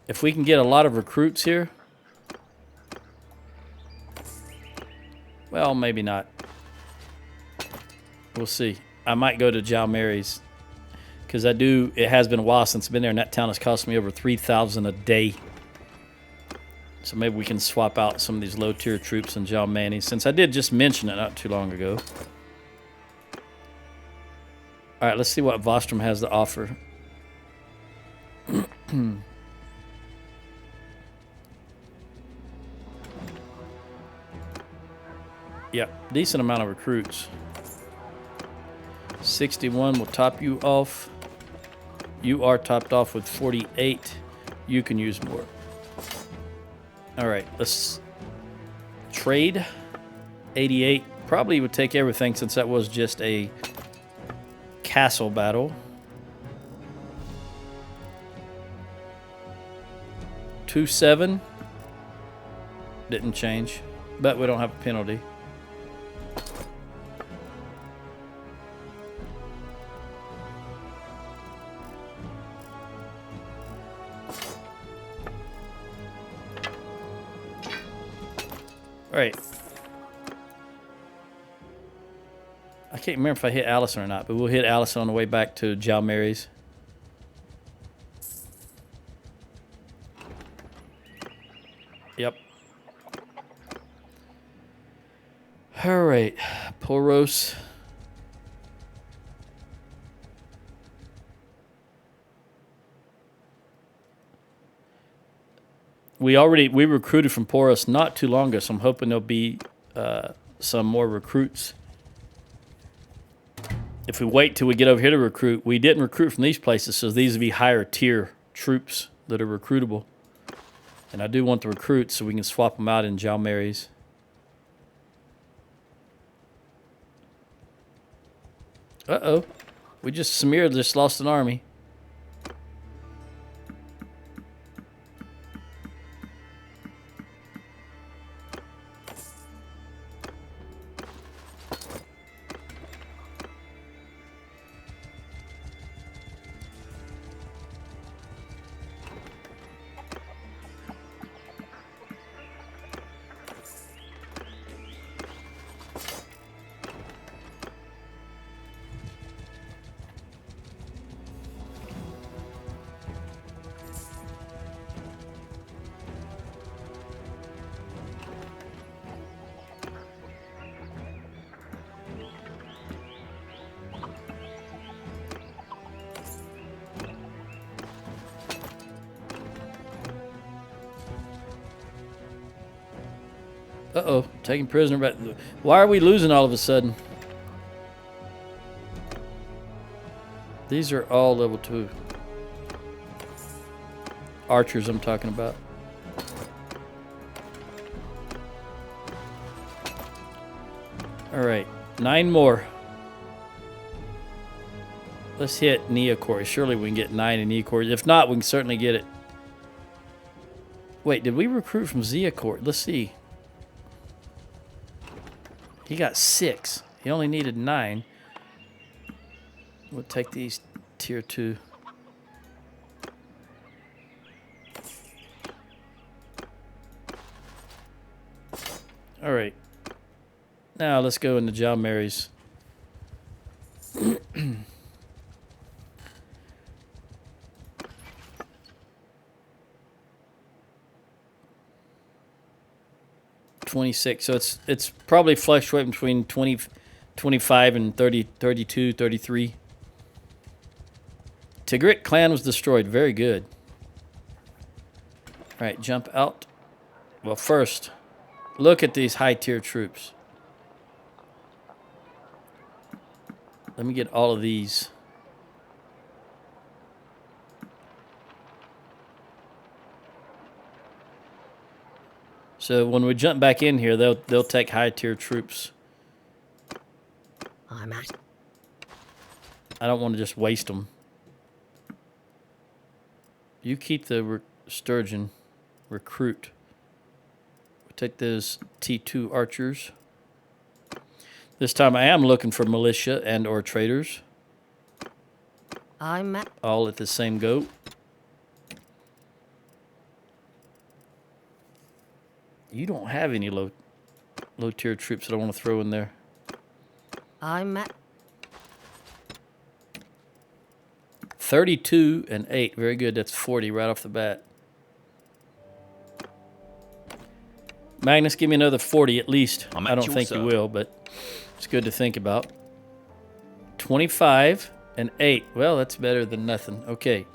if we can get a lot of recruits here, well, maybe not. We'll see. I might go to Jalmary's because it has been a while since I've been there, and that town has cost me over 3,000 a day. So maybe we can swap out some of these low-tier troops in Jalmany, since I did just mention it not too long ago. All right, let's see what Vostrom has to offer. Yep, decent amount of recruits. 61 will top you off. You are topped off with 48. You can use more. All right, let's trade. 88 probably would take everything since that was just a castle battle. 2-7 didn't change, but we don't have a penalty. All right. I can't remember if I hit Allison or not, but we'll hit Allison on the way back to Jalmary's. Yep. All right. Poros. We recruited from Poros not too long ago, so I'm hoping there'll be some more recruits. If we wait till we get over here to recruit, we didn't recruit from these places, so these would be higher tier troops that are recruitable. And I do want the recruits so we can swap them out in Jalmary's. Uh-oh. We just lost an army. Uh-oh, taking prisoner back. Why are we losing all of a sudden? These are all level 2. Archers I'm talking about. All right, 9 more. Let's hit Neocore. Surely we can get 9 in Neocore. If not, we can certainly get it. Wait, did we recruit from Zeacore? Let's see. He got 6. He only needed 9. We'll take these tier 2. All right. Now let's go into Jalmary's. $26. So it's probably fluctuating between 25 and 30, 32, 33. Tigrit clan was destroyed. Very good. All right, jump out. Well, first, look at these high-tier troops. Let me get all of these. So when we jump back in here, they'll take high tier troops. I'm at. I don't want to just waste them. You keep the Sturgeon recruit. We'll take those T2 archers. This time I am looking for militia and or traders. I'm at. All at the same go. You don't have any low tier troops that I want to throw in there. I'm at. 32 and 8. Very good. That's 40 right off the bat. Magnus, give me another 40 at least. I don't think you will, but it's good to think about. 25 and 8. Well, that's better than nothing. Okay.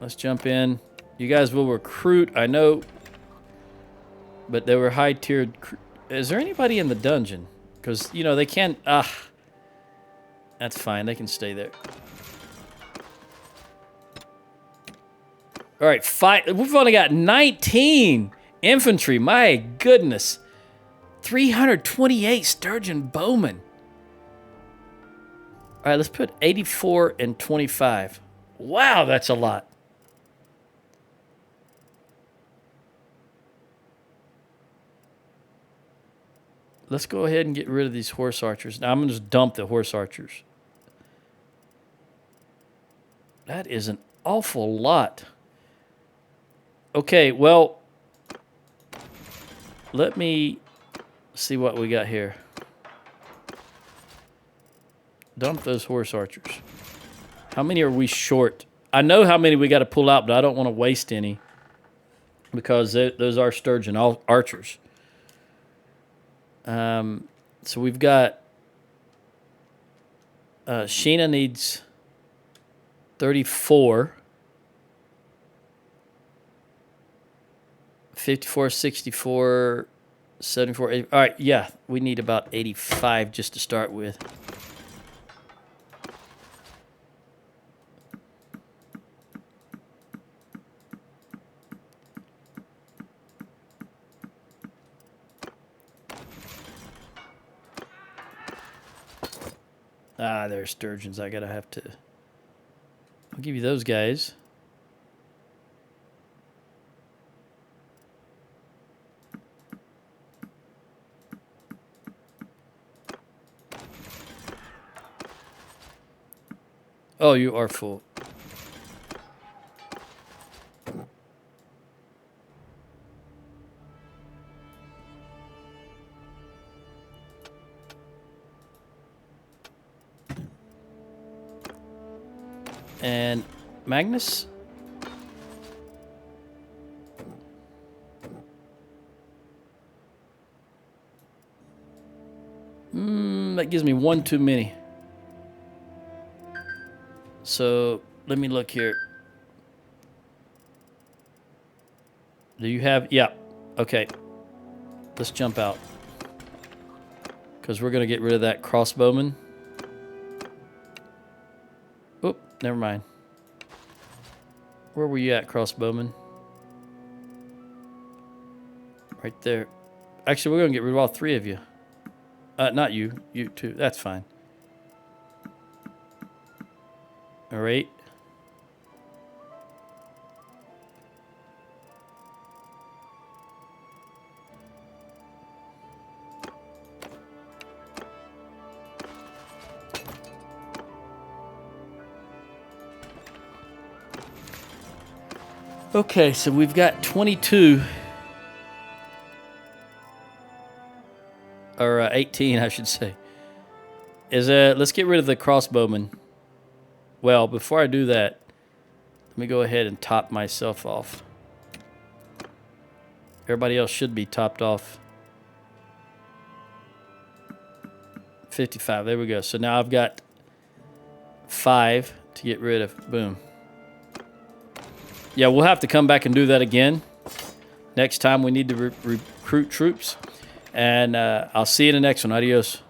Let's jump in. You guys will recruit, I know, but they were high-tiered. Is there anybody in the dungeon? Because, you know, they can't... That's fine. They can stay there. All right, we've only got 19 infantry. My goodness. 328 Sturgeon bowmen. All right, let's put 84 and 25. Wow, that's a lot. Let's go ahead and get rid of these horse archers. Now I'm going to just dump the horse archers. That is an awful lot. Okay, well, let me see what we got here. Dump those horse archers. How many are we short? I know how many we got to pull out, but I don't want to waste any because those are Sturgeon archers. So we've got Sheena needs 34, 54, 64, 74, 80. All right, yeah, we need about 85 just to start with. There's Sturgeons. I'll give you those guys. Oh, you are full. And Magnus? That gives me one too many. So, let me look here. Do you have... Yeah. Okay. Let's jump out. Because we're going to get rid of that crossbowman. Oop, never mind. Where were you at, crossbowman? Right there. Actually, we're going to get rid of all three of you. Not you. You too. That's fine. All right. Okay, so we've got 22. Or 18, I should say. Let's get rid of the crossbowman. Well, before I do that, let me go ahead and top myself off. Everybody else should be topped off. 55, there we go. So now I've got 5 to get rid of. Boom. Yeah, we'll have to come back and do that again. Next time we need to recruit troops. And I'll see you in the next one. Adios.